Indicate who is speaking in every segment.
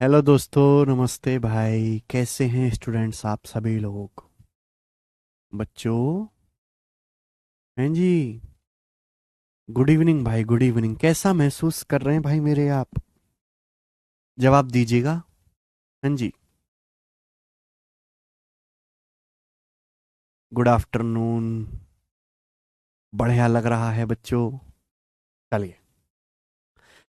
Speaker 1: Hello दोस्तों, नमस्ते भाई। कैसे हैं स्टूडेंट्स आप सभी लोग? बच्चों, हैं जी। गुड इवनिंग भाई, गुड इवनिंग। कैसा महसूस कर रहे हैं भाई मेरे आप? जवाब दीजिएगा। हाँ जी। Good afternoon. बढ़िया लग रहा है बच्चों। चलिए,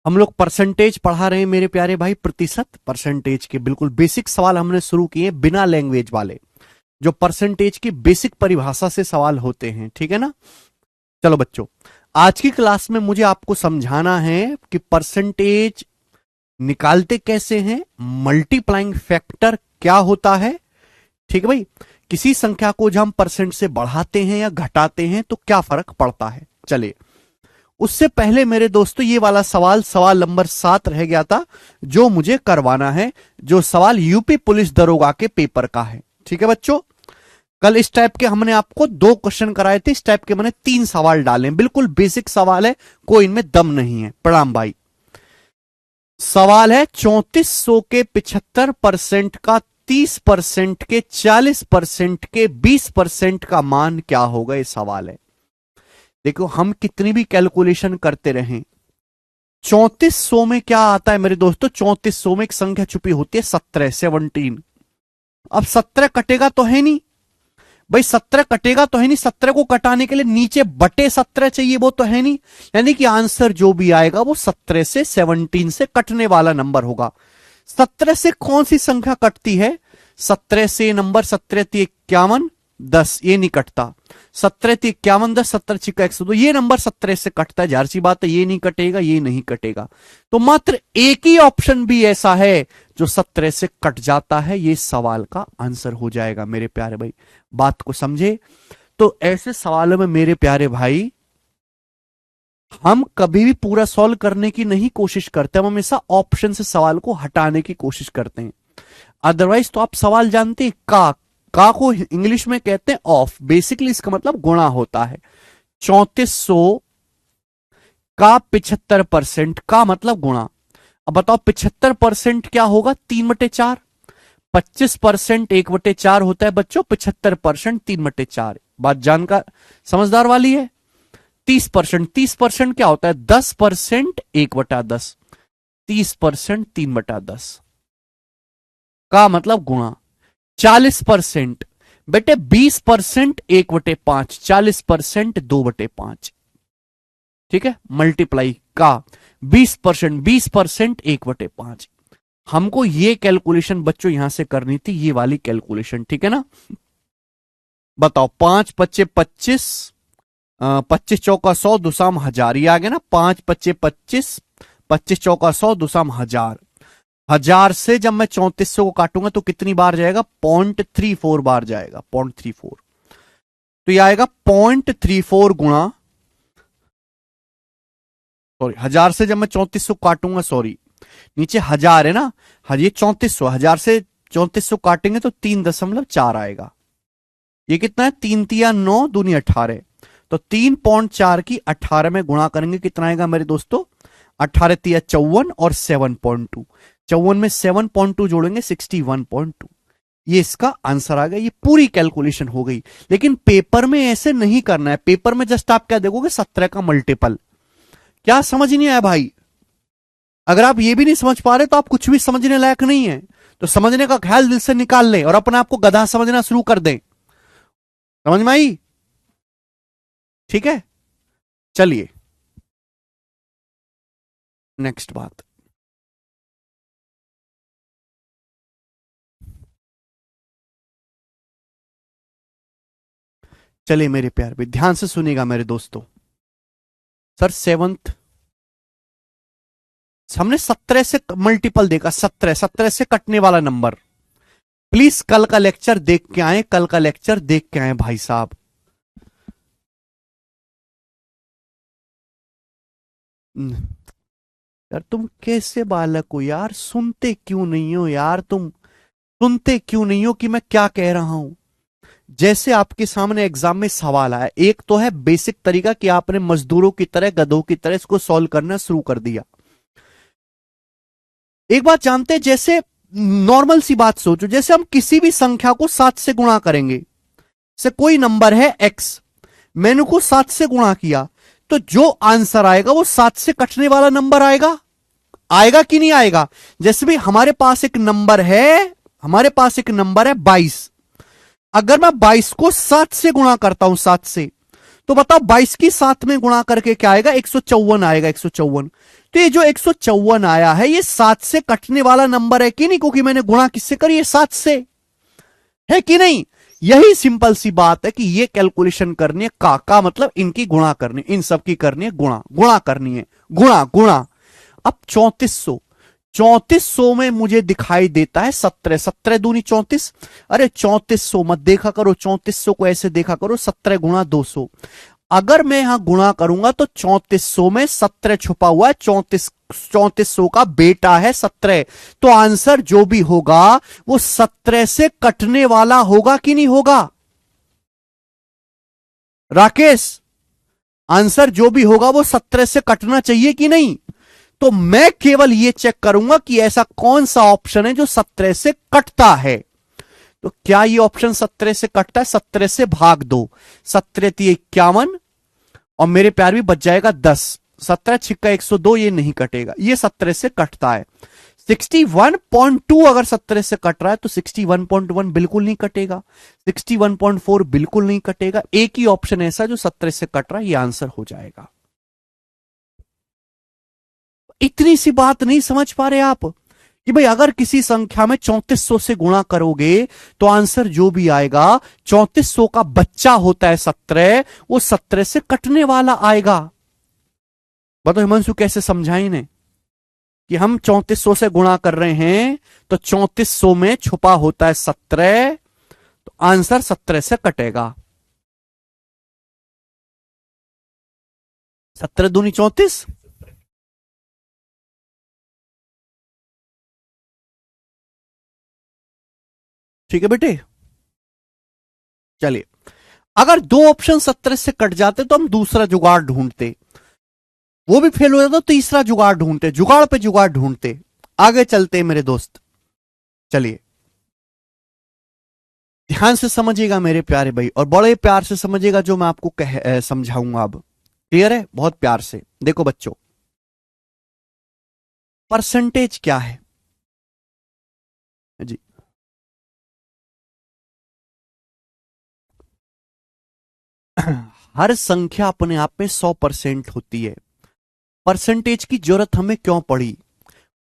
Speaker 1: हम लोग परसेंटेज पढ़ा रहे हैं मेरे प्यारे भाई। प्रतिशत परसेंटेज के बिल्कुल बेसिक सवाल हमने शुरू किए, बिना लैंग्वेज वाले, जो परसेंटेज की बेसिक परिभाषा से सवाल होते हैं। ठीक है ना? चलो बच्चों, आज की क्लास में मुझे आपको समझाना है कि परसेंटेज निकालते कैसे हैं, मल्टीप्लाइंग फैक्टर क्या होता है। ठीक है भाई? किसी संख्या को जब हम परसेंट से बढ़ाते हैं या घटाते हैं तो क्या फर्क पड़ता है। चलिए, उससे पहले मेरे दोस्तों, ये वाला सवाल, सवाल नंबर 7 रह गया था, जो मुझे करवाना है, जो सवाल यूपी पुलिस दरोगा के पेपर का है। ठीक है बच्चों? कल इस टाइप के हमने आपको 2 क्वेश्चन कराए थे, इस टाइप के मैंने 3 सवाल डाले। बिल्कुल बेसिक सवाल है, कोई इनमें दम नहीं है। प्रणाम भाई। सवाल है 3400 के 75% का, 30% के, 40% के, 20% का मान क्या होगा, ये सवाल है। देखो, हम कितनी भी कैलकुलेशन करते रहें, 3400 में क्या आता है मेरे दोस्तों? 3400 में एक संख्या छुपी होती है, 17। अब 17 कटेगा तो है नहीं भाई, 17 कटेगा तो है नहीं। 17 को कटाने के लिए नीचे बटे 17 चाहिए, वो तो है नहीं। यानी कि आंसर जो भी आएगा वो 17 से 17 से कटने वाला नंबर होगा। 17 से कौन सी संख्या कटती है? 17 से नंबर 17 × 51, 10, ये नहीं कटता। 17 × 51, 10, 17 × 102, ये नंबर 17 से कटता है। जाहिर सी बात है, ये नहीं कटेगा, ये नहीं कटेगा। तो मात्र एक ही ऑप्शन भी ऐसा है जो 17 से कट जाता है। ये सवाल का आंसर हो जाएगा मेरे प्यारे भाई। बात को समझे? तो ऐसे सवालों में मेरे प्यारे भाई, हम कभी भी पूरा सॉल्व करने की नहीं कोशिश करते, हम हमेशा ऑप्शन से सवाल को हटाने की कोशिश करते हैं। अदरवाइज तो आप सवाल जानते हैं, का को इंग्लिश में कहते हैं ऑफ। बेसिकली इसका मतलब गुणा होता है। 3400 का 75% का मतलब गुणा। अब बताओ, 75% क्या होगा? 3/4। 25% 1/4 होता है बच्चों, 75% 3/4। बात जानकर समझदार वाली है। 30% क्या होता है? 10% 1/10। 30% 3/10 का मतलब गुणा। 40% बेटे 20% 1/5, 40% 2/5। ठीक है? मल्टीप्लाई का 20%, 20% 1/5। हमको ये कैलकुलेशन बच्चों यहां से करनी थी, ये वाली कैलकुलेशन। ठीक है ना? बताओ, 5×5 = 25, 25×4 = 100, दुसाम 1000, ये आ गया ना? 5×5 = 25, 25×4 = 100, दुसाम 1000। 1000 से जब मैं 3400 को काटूंगा तो कितनी बार जाएगा? 0.34 बार जाएगा। 0.34, तो ये आएगा 0.34 गुणा, सॉरी, 1000 से जब मैं 3400 काटूंगा, सॉरी, नीचे 1000 है ना, ये 3400, 1000 से 3400 काटेंगे तो 3.4 आएगा। ये कितना है? 3×3 = 9, दूनी 18। तो 3.4 की 18 में गुणा करेंगे, कितना आएगा मेरे दोस्तों? 18×3 = 54 और 7.2, 54 में 7.2 जोड़ेंगे, 61.2। ये इसका आंसर आ गया। ये पूरी कैलकुलेशन हो गई। लेकिन पेपर में ऐसे नहीं करना है। पेपर में जस्ट आप क्या देखोगे? 17 का मल्टीपल। क्या समझ नहीं आया भाई? अगर आप ये भी नहीं समझ पा रहे तो आप कुछ भी समझने लायक नहीं है। तो समझने का ख्याल दिल से निकाल लें और अपने आप को गधा समझना शुरू कर दें। समझ में आई? ठीक है, चलिए नेक्स्ट बात। चलिए मेरे प्यार भी ध्यान से सुनिएगा मेरे दोस्तों। सर, सेवंथ हमने 17 से मल्टीपल देखा, 17, 17 से कटने वाला नंबर। प्लीज कल का लेक्चर देख के आए, कल का लेक्चर देख के आए भाई साहब। यार तुम कैसे बालक हो यार? सुनते क्यों नहीं हो यार? तुम सुनते क्यों नहीं हो कि मैं क्या कह रहा हूं? जैसे आपके सामने एग्जाम में सवाल आया, एक तो है बेसिक तरीका कि आपने मजदूरों की तरह, गधों की तरह इसको सॉल्व करना शुरू कर दिया। एक बात जानते हैं, जैसे नॉर्मल सी बात सोचो, जैसे हम किसी भी संख्या को 7 से गुणा करेंगे, से कोई नंबर है x, मैंने को 7 से गुणा किया, तो जो आंसर आएगा वो 7 से कटने वाला नंबर आएगा, आएगा कि नहीं आएगा? जैसे भी हमारे पास एक नंबर है, हमारे पास एक नंबर है 22, अगर मैं 22 को 7 से गुणा करता हूं, 7 से, तो बताओ 22 की 7 में गुणा करके क्या आएगा? 154 आएगा, 154। तो ये जो 154 आया है, ये 7 से कटने वाला नंबर है कि नहीं? क्योंकि मैंने गुणा किससे करी है? 7 से, है कि नहीं? यही सिंपल सी बात है कि ये कैलकुलेशन करनी है, का मतलब इनकी गुणा करनी, इन सब की करनी है गुणा, गुणा करनी है, गुणा गुणा। अब 3400, 3400 में मुझे दिखाई देता है 17, 17 दूनी 34। अरे 3400 मत देखा करो, 3400 को ऐसे देखा करो 17 गुणा 200। अगर मैं यहां गुणा करूंगा तो 3400 में 17 छुपा हुआ है, 3400 का बेटा है 17, तो आंसर जो भी होगा वो 17 से कटने वाला होगा कि नहीं होगा? राकेश, आंसर जो भी होगा वो 17 से कटना चाहिए कि नहीं? तो मैं केवल ये चेक करूंगा कि ऐसा कौन सा ऑप्शन है जो 17 से कटता है। तो क्या ये ऑप्शन 17 से कटता है? 17 से भाग दो, 17 × 51 और मेरे प्यार भी बच जाएगा 10, 17 छिक्का 102, ये नहीं कटेगा, ये 17 से कटता है। 61.2 अगर 17 से कट रहा है तो 61.1 बिल्कुल नहीं कटेगा, 61.4 बिल्कुल नहीं कटेगा, एक ही ऑप्शन ऐसा जो 17 से कट रहा है, ये आंसर हो जाएगा। इतनी सी बात नहीं समझ पा रहे आप कि भाई अगर किसी संख्या में 3400 से गुणा करोगे तो आंसर जो भी आएगा, 3400 का बच्चा होता है 17, वो 17 से कटने वाला आएगा। बताओ हिमांशु कैसे समझाएं इन्हें कि हम 3400 से गुणा कर रहे हैं तो 3400 में छुपा होता है 17, तो आंसर 17 से कटेगा। 17 दूनी 34, ठीक है बेटे। चलिए, अगर दो ऑप्शन 17 से कट जाते तो हम दूसरा जुगाड़ ढूंढते, वो भी फेल हो जाता तो तीसरा जुगाड़ ढूंढते, जुगाड़ पे जुगाड़ ढूंढते। आगे चलते मेरे दोस्त, चलिए ध्यान से समझिएगा मेरे प्यारे भाई, और बड़े प्यार से समझिएगा जो मैं आपको समझाऊंगा। अब क्लियर है? बहुत प्यार से देखो बच्चों, परसेंटेज क्या है जी? हर संख्या अपने आप में 100% होती है। परसेंटेज की जरूरत हमें क्यों पड़ी?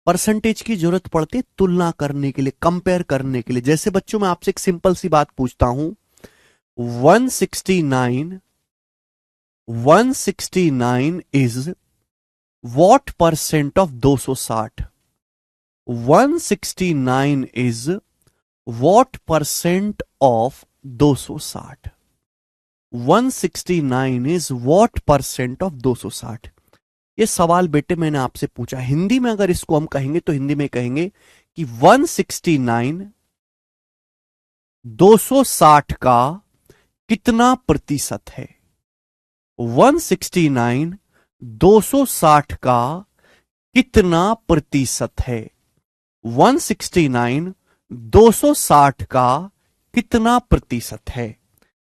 Speaker 1: परसेंटेज की जरूरत पड़ती है तुलना करने के लिए, कंपेयर करने के लिए। जैसे बच्चों मैं आपसे एक सिंपल सी बात पूछता हूं, 169 is what percent of 260? 169 is what percent of 260? 169 is what percent of 260? ये सवाल बेटे मैंने आपसे पूछा। हिंदी में अगर इसको हम कहेंगे तो हिंदी में कहेंगे कि 169 260 का कितना प्रतिशत है? 169 260 का कितना प्रतिशत है? 169 260 का कितना प्रतिशत है?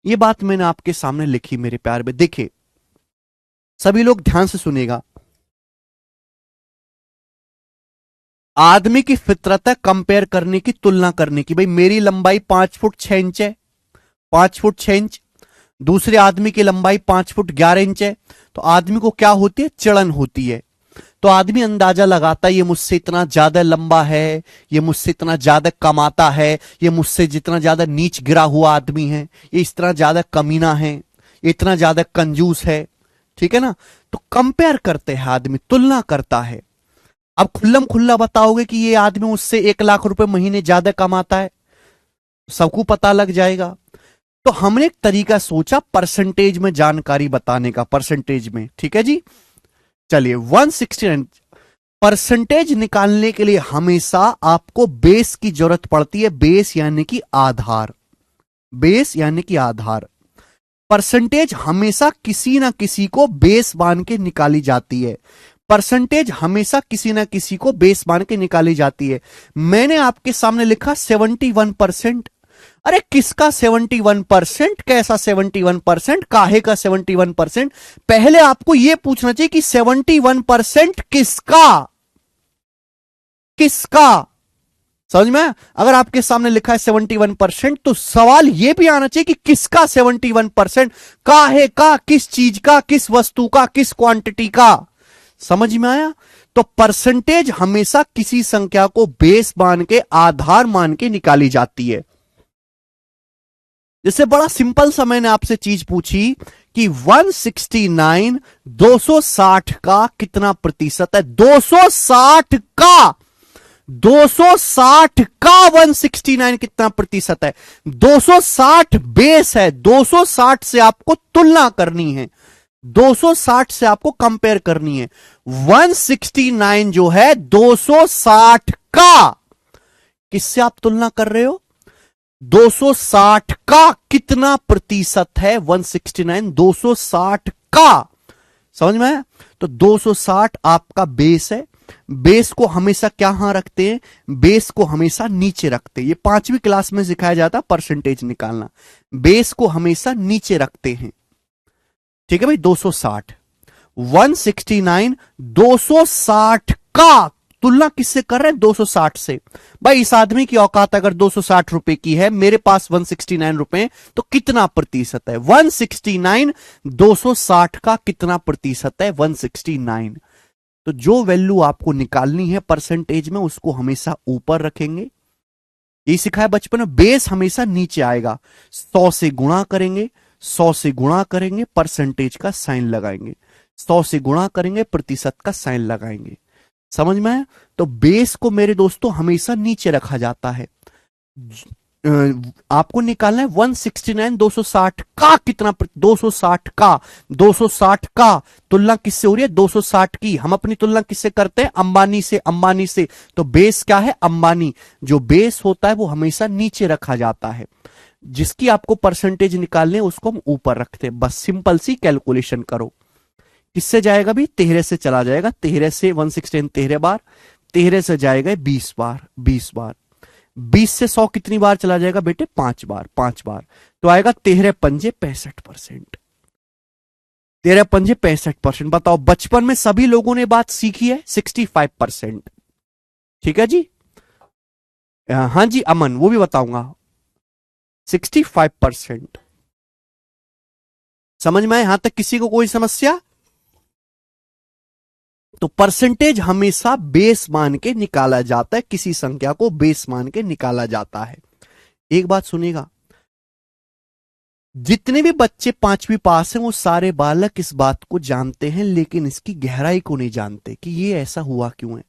Speaker 1: ये बात मैंने आपके सामने लिखी मेरे प्यार में। देखिए सभी लोग ध्यान से सुनिएगा, आदमी की फितरत है कंपेयर करने की, तुलना करने की। भाई मेरी लंबाई 5 फुट 6 इंच है, 5 फुट 6 इंच, दूसरे आदमी की लंबाई 5 फुट 11 इंच है, तो आदमी को क्या होती है? चिड़न होती है। तो आदमी अंदाजा लगाता है ये मुझसे इतना ज्यादा लंबा है, ये मुझसे इतना ज्यादा कमाता है, ये मुझसे जितना ज्यादा नीच गिरा हुआ आदमी है, ये इस तरह ज्यादा कमीना है, ये इतना ज्यादा कंजूस है। ठीक है ना? तो कंपेयर करते हैं आदमी, तुलना करता है। अब खुल्लम खुल्ला बताओगे कि ये आदमी उससे 1 लाख रुपए महीने ज्यादा कमाता है, सबको पता लग जाएगा। तो हमने एक तरीका सोचा परसेंटेज में जानकारी बताने का, परसेंटेज में। ठीक है जी, चलिए 169 परसेंटेज निकालने के लिए हमेशा आपको बेस की जरूरत पड़ती है। बेस यानी कि आधार, बेस यानी कि आधार। परसेंटेज हमेशा किसी ना किसी को बेस मान के निकाली जाती है। परसेंटेज हमेशा किसी ना किसी को बेस मान के निकाली जाती है। मैंने आपके सामने लिखा 71%। अरे किसका 71%? कैसा 71%? काहे का 71%? पहले आपको यह पूछना चाहिए कि 71% किसका, किसका। समझ में? अगर आपके सामने लिखा है 71%, तो सवाल यह भी आना चाहिए कि किसका 71%, काहे का, किस चीज का, किस वस्तु का, किस क्वांटिटी का। समझ में आया? तो परसेंटेज हमेशा किसी संख्या को बेस मान के, आधार मान के निकाली जाती है। जैसे बड़ा सिंपल सा मैंने आपसे चीज पूछी कि 169 260 का कितना प्रतिशत है? 260 का 169 कितना प्रतिशत है? 260 बेस है। 260 से आपको तुलना करनी है, 260 से आपको कंपेयर करनी है। 169 जो है 260 का, किससे आप तुलना कर रहे हो? 260 का कितना प्रतिशत है? 169 260 का। समझ में आया? तो 260 आपका बेस है। बेस को हमेशा क्या रखते हैं? बेस को हमेशा नीचे रखते हैं। ये 5वीं क्लास में सिखाया जाता है परसेंटेज निकालना। बेस को हमेशा नीचे रखते हैं। ठीक है भाई। 260 169 260 का तुलना किससे कर रहे हैं? 260 से। भाई इस आदमी की औकात अगर 260 रुपए की है, मेरे पास 169 रुपए, तो कितना प्रतिशत है? 169 260 का कितना प्रतिशत है? 169। तो जो वैल्यू आपको निकालनी है परसेंटेज में, उसको हमेशा ऊपर रखेंगे। ये सिखाया बचपन में। बेस हमेशा नीचे आएगा। 100 से गुणा करेंगे, 100 से गुणा करेंगे, परसेंटेज का साइन लगाएंगे। 100 से गुणा करेंगे, प्रतिशत का साइन लगाएंगे। समझ में आया? तो बेस को मेरे दोस्तों हमेशा नीचे रखा जाता है। आपको निकालना है 169 260 का कितना 260 का 260 का तुलना किससे हो रही है? 260 की। हम अपनी तुलना किससे करते हैं? अंबानी से। अंबानी से। तो बेस क्या है? अंबानी। जो बेस होता है वो हमेशा नीचे रखा जाता है। जिसकी आपको परसेंटेज निकालने उसको हम ऊपर रखते हैं। बस सिंपल सी कैलकुलेशन करो। किससे जाएगा भी? 13 से चला जाएगा। 13 से 116 13 बार, 13 से जाएगा 20 बार, 20 बार। 20 से 100 कितनी बार चला जाएगा बेटे? 5 बार, 5 बार। तो आएगा 13 पंजे 65%। 13 पंजे 65%। बताओ बचपन में सभी लोगों ने बात सीखी है 65%। ठीक है जी। हाँ जी अमन, वो भी बताऊंगा। 65%। समझ में आए? यहां तक किसी को कोई समस्या? तो परसेंटेज हमेशा बेस मान के निकाला जाता है। किसी संख्या को बेस मान के निकाला जाता है। एक बात सुनिएगा, जितने भी बच्चे 5वीं पास हैं वो सारे बालक इस बात को जानते हैं, लेकिन इसकी गहराई को नहीं जानते कि ये ऐसा हुआ क्यों है।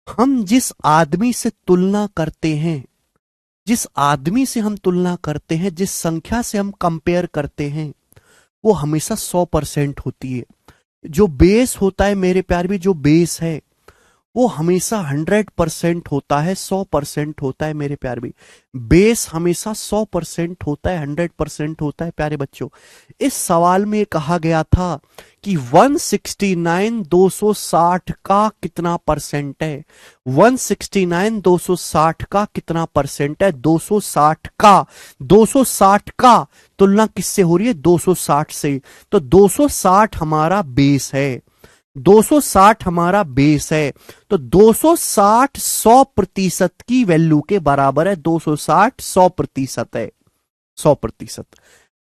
Speaker 1: हम जिस आदमी से तुलना करते हैं, जिस आदमी से हम तुलना करते हैं, जिस संख्या से हम कंपेयर करते हैं, वो हमेशा 100% होती है। जो बेस होता है मेरे प्यार भी, जो बेस है वो हमेशा 100% होता है, 100% होता है मेरे प्यार भी। बेस हमेशा 100% होता है, 100% होता है प्यारे बच्चों। इस सवाल में कहा गया था कि 169 260 का कितना परसेंट है? 169 260 का कितना परसेंट है? 260 का। 260 का तुलना किससे हो रही है? 260 से। तो 260 हमारा बेस है। 260 हमारा बेस है। तो 260 100% की वैल्यू के बराबर है। 260 100% है। 100%।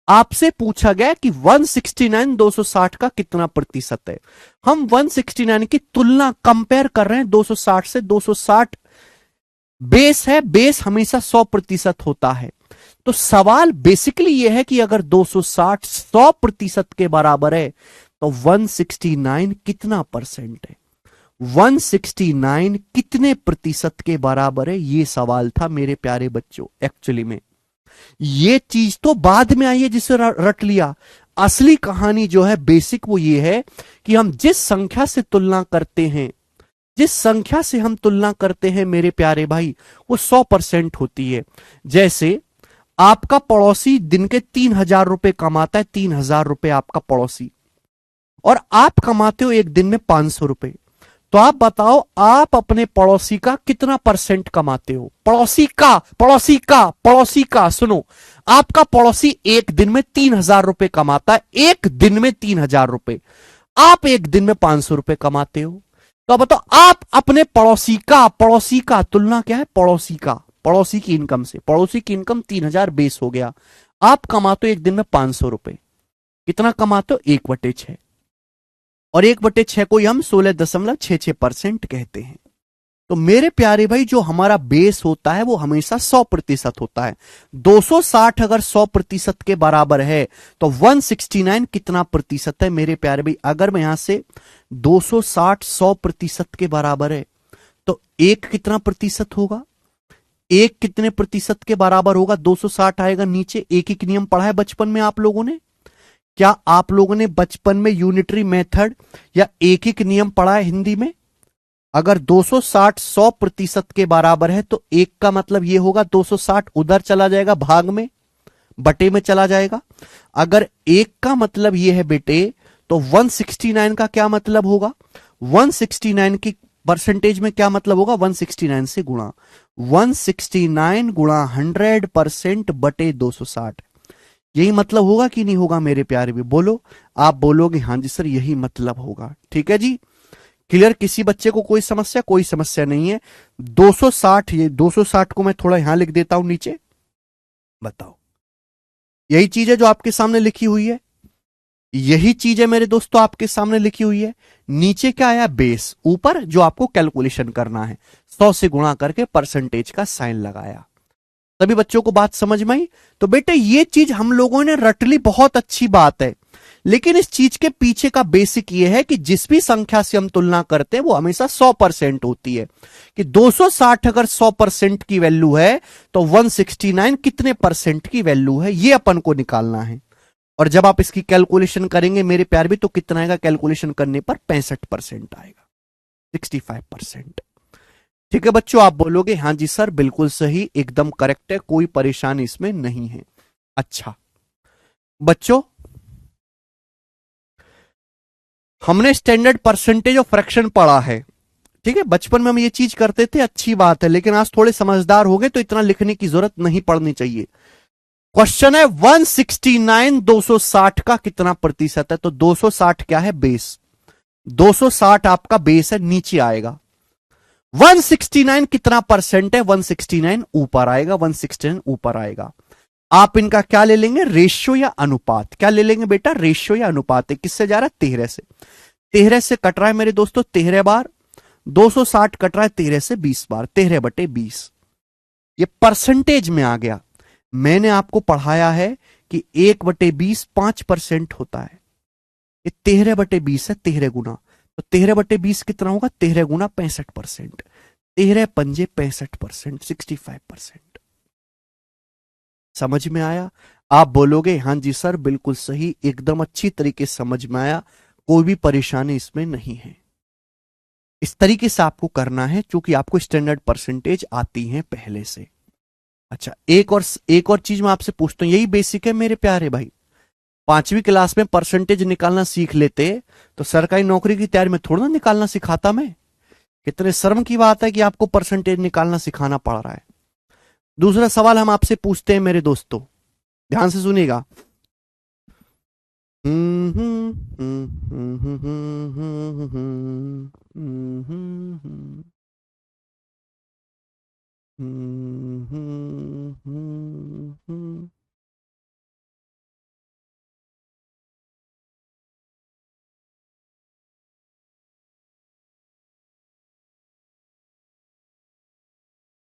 Speaker 1: आपसे पूछा गया कि 169 260 का कितना प्रतिशत है। हम 169 की तुलना कंपेयर कर रहे हैं 260 से। 260 बेस है। बेस हमेशा 100% होता है। तो सवाल बेसिकली यह है कि अगर 260 100% के बराबर है तो 169 कितना परसेंट है? 169 कितने प्रतिशत के बराबर है? यह सवाल था मेरे प्यारे बच्चों। एक्चुअली में ये चीज तो बाद में आई है जिसे रट लिया। असली कहानी जो है बेसिक वो ये है कि हम जिस संख्या से तुलना करते हैं, जिस संख्या से हम तुलना करते हैं मेरे प्यारे भाई, वो 100% होती है। जैसे आपका पड़ोसी दिन के 3000 रुपए कमाता है। 3000 रुपए आपका पड़ोसी। और आप कमाते हो एक दिन में 500 रुपए, तो आप बताओ आप अपने पड़ोसी का कितना परसेंट कमाते हो? पड़ोसी का सुनो, आपका पड़ोसी एक दिन में 3,000 रुपए कमाता है, एक दिन में 3,000 रुपए, आप एक दिन में 500 रुपए कमाते हो। तो अब बताओ आप अपने पड़ोसी का तुलना क्या है? पड़ोसी की इनकम से। पड़ोसी की इनकम 3,000 बेस हो गया, आप कमाते हो एक दिन में 500 रुपए, कितना कमाते हो? 1/6, और 1/6 को ही हम 16.66% कहते हैं। तो मेरे प्यारे भाई, जो हमारा बेस होता है वो हमेशा 100% होता है। 260 अगर 100% के बराबर है तो 169 कितना प्रतिशत है मेरे प्यारे भाई? अगर मैं यहां से 260 100% के बराबर है तो एक कितना प्रतिशत होगा? एक कितने प्रतिशत के बराबर होगा? 260 आएगा नीचे। एक एक नियम पढ़ा है बचपन में आप लोगों ने? क्या आप लोगों ने बचपन में यूनिटरी मेथड या एक एक नियम पढ़ा है हिंदी में? अगर 260 100% के बराबर है तो एक का मतलब यह होगा 260 उधर चला जाएगा, भाग में, बटे में चला जाएगा। अगर एक का मतलब यह है बेटे, तो 169 का क्या मतलब होगा? 169 की परसेंटेज में क्या मतलब होगा? 169 से गुणा, 169 गुणा 100% बटे 260। यही मतलब होगा कि नहीं होगा मेरे प्यारे भी? बोलो, आप बोलोगे हां जी सर यही मतलब होगा। ठीक है जी, क्लियर? किसी बच्चे को कोई समस्या? कोई समस्या नहीं है। 260, ये 260 को मैं थोड़ा यहां लिख देता हूं नीचे। बताओ, यही चीज है जो आपके सामने लिखी हुई है, यही चीज है मेरे दोस्तों आपके सामने लिखी हुई है। नीचे क्या आया? बेस। ऊपर जो आपको कैलकुलेशन करना है, 100 से गुणा करके परसेंटेज का साइन लगाया। सभी बच्चों को बात समझ में आई? तो बेटे ये चीज हम लोगों ने रट ली, बहुत अच्छी बात है, लेकिन इस चीज के पीछे का बेसिक ये है कि जिस भी संख्या से हम तुलना करते हैं वो हमेशा 100% होती है। कि 260 अगर 100% की वैल्यू है तो 169 कितने परसेंट की वैल्यू है, ये अपन को निकालना है। और जब आप इसकी कैलकुलेशन करेंगे मेरे प्यार भी, तो कितना आएगा कैलकुलेशन करने पर? 65% आएगा, 65%। ठीक है बच्चों, आप बोलोगे हां जी सर बिल्कुल सही, एकदम करेक्ट है, कोई परेशानी इसमें नहीं है। अच्छा बच्चों, हमने स्टैंडर्ड परसेंटेज ऑफ फ्रैक्शन पढ़ा है। ठीक है, बचपन में हम ये चीज करते थे, अच्छी बात है, लेकिन आज थोड़े समझदार हो गए तो इतना लिखने की जरूरत नहीं पड़नी चाहिए। क्वेश्चन है 169 260 का कितना प्रतिशत है? तो 260 क्या है? बेस। 260 आपका बेस है, नीचे आएगा। 169 कितना परसेंट है? 169 ऊपर आएगा, 169 ऊपर आएगा। आप इनका क्या ले लेंगे? रेशियो या अनुपात। क्या ले लेंगे बेटा? रेशियो या अनुपात है। किससे जा रहा है? 13 से। 13 से कट रहा है मेरे दोस्तों 13 बार, 260 कट रहा है 13 से 20 बार, 13/20। ये परसेंटेज में आ गया। मैंने आपको पढ़ाया है कि 1/20 5% होता है, ये 13/20 है, 13 गुना। तो 13/20 कितना होगा? 13 गुना 65%, 13 पंजे 65%, 65%। समझ में आया? आप बोलोगे हां जी सर बिल्कुल सही, एकदम अच्छी तरीके से समझ में आया, कोई भी परेशानी इसमें नहीं है। इस तरीके से आपको करना है क्योंकि आपको स्टैंडर्ड परसेंटेज आती है पहले से। अच्छा, एक और चीज मैं आपसे पूछता हूं, यही बेसिक है मेरे प्यारे भाई। 5वीं क्लास में परसेंटेज निकालना सीख लेते तो सरकारी नौकरी की तैयारी में थोड़ा ना निकालना सिखाता मैं। कितने शर्म की बात है कि आपको परसेंटेज निकालना सिखाना पड़ रहा है। दूसरा सवाल हम आपसे पूछते हैं मेरे दोस्तों, ध्यान से सुनिएगा।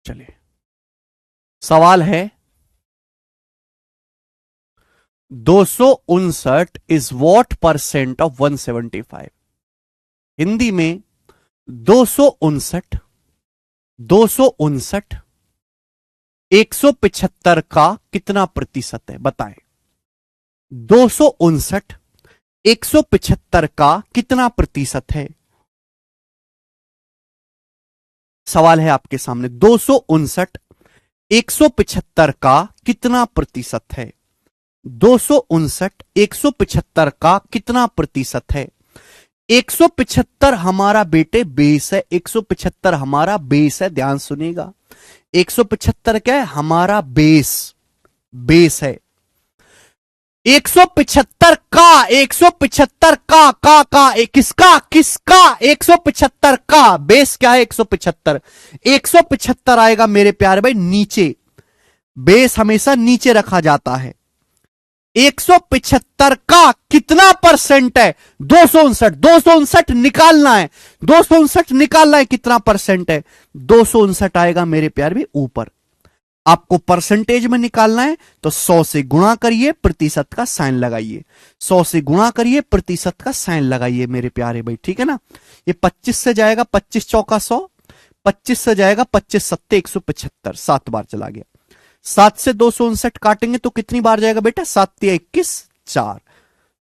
Speaker 1: चलिए, सवाल है 259 is what percent of 175? Hindi में 259 175 का कितना प्रतिशत है? बताएं। 259 175 का कितना प्रतिशत है? सवाल है आपके सामने, 259 175 का कितना प्रतिशत है? 259 175 का कितना प्रतिशत है? 175 हमारा बेटे बेस है, 175 हमारा बेस है, ध्यान सुनिएगा। 175 क्या है? हमारा बेस, बेस है। 175 का, 175 का किसका, किसका? 175 का बेस क्या है? 175। 175 आएगा मेरे प्यारे भाई नीचे, बेस हमेशा नीचे रखा जाता है। 175 का कितना परसेंट है? 259। 259 निकालना है, 259 निकालना है, कितना परसेंट है? 259 आएगा मेरे प्यारे भी ऊपर। आपको परसेंटेज में निकालना है तो 100 से गुणा करिए, प्रतिशत का साइन लगाइए। 100 से गुणा करिए, प्रतिशत का साइन लगाइए मेरे प्यारे भाई, ठीक है ना। ये 25 से जाएगा, 25 चौका 100, 25 से जाएगा 25 सत्ते 175, 7 बार चला गया। 7 से 259 काटेंगे तो कितनी बार जाएगा बेटा? 7 21 4,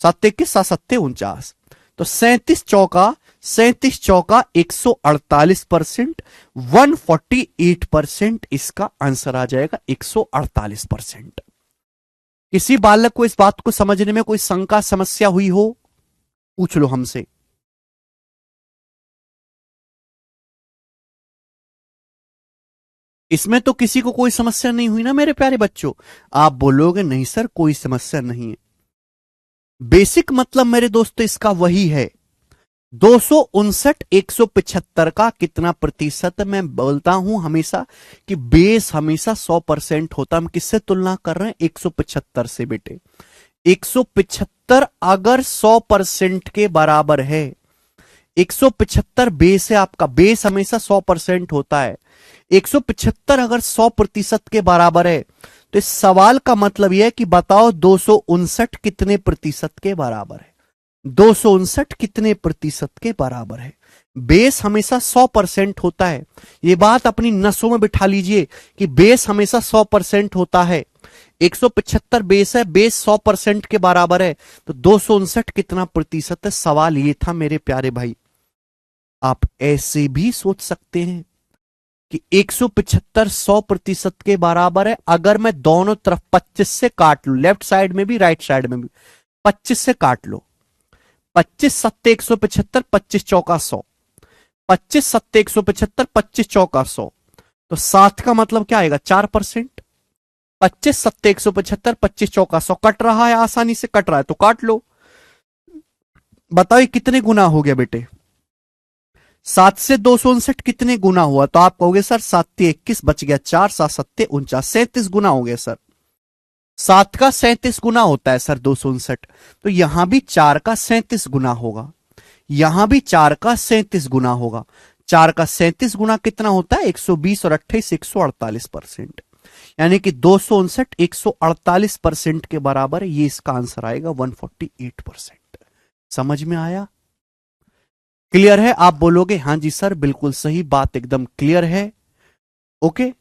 Speaker 1: 7 21 7 सत्ते 49, तो 37 चौका 148%, 148% इसका आंसर आ जाएगा, 148%। किसी बालक को इस बात को समझने में कोई शंका समस्या हुई हो, पूछ लो हमसे। इसमें तो किसी को कोई समस्या नहीं हुई ना मेरे प्यारे बच्चों? आप बोलोगे नहीं सर कोई समस्या नहीं है। बेसिक मतलब मेरे दोस्तों इसका वही है। 259 175 का कितना प्रतिशत? मैं बोलता हूं हमेशा कि बेस हमेशा 100% होता है। हम किससे तुलना कर रहे हैं? 175 से बेटे। 175 अगर 100% के बराबर है, 175 बेस है आपका, बेस हमेशा 100% होता है। 175 अगर 100% के बराबर है तो इस सवाल का मतलब यह है कि बताओ 259 कितने प्रतिशत के बराबर है? 259 कितने प्रतिशत के बराबर है? बेस हमेशा 100% होता है। यह बात अपनी नसों में बिठा लीजिए कि बेस हमेशा 100% होता है। 175 बेस है, बेस 100% के बराबर है, तो 259 कितना प्रतिशत है? सवाल ये था मेरे प्यारे भाई। आप ऐसे भी सोच सकते हैं कि 175 100% के बराबर है। अगर मैं दोनों तरफ 25 से काट लू, लेफ्ट साइड में भी राइट साइड में भी 25 से काट लो, 25 सत्ते 175, 25 चौका 100, 25 सत्ते 175, 25 चौका 100, तो 7 का मतलब क्या आएगा? 4%। 25 सत्ते 175, 25 चौका 100 कट रहा है, आसानी से कट रहा है तो काट लो। बताओ ये कितने गुना हो गया बेटे? 7 से 259 कितने गुना हुआ? तो आप कहोगे सर 7 21 बच गया 4, 7 सत्ते 49, 37 गुना हो गया सर। 7 का 37 गुना होता है सर 259, तो यहां भी 4 का 37 गुना होगा, यहां भी 4 का 37 गुना होगा। 4 का 37 गुना कितना होता है? 120 और 28 148%, यानी कि 259 148% के बराबर है। ये इसका आंसर आएगा 148%। समझ में आया? क्लियर है? आप बोलोगे हां जी सर बिल्कुल सही बात, एकदम क्लियर है। ओके,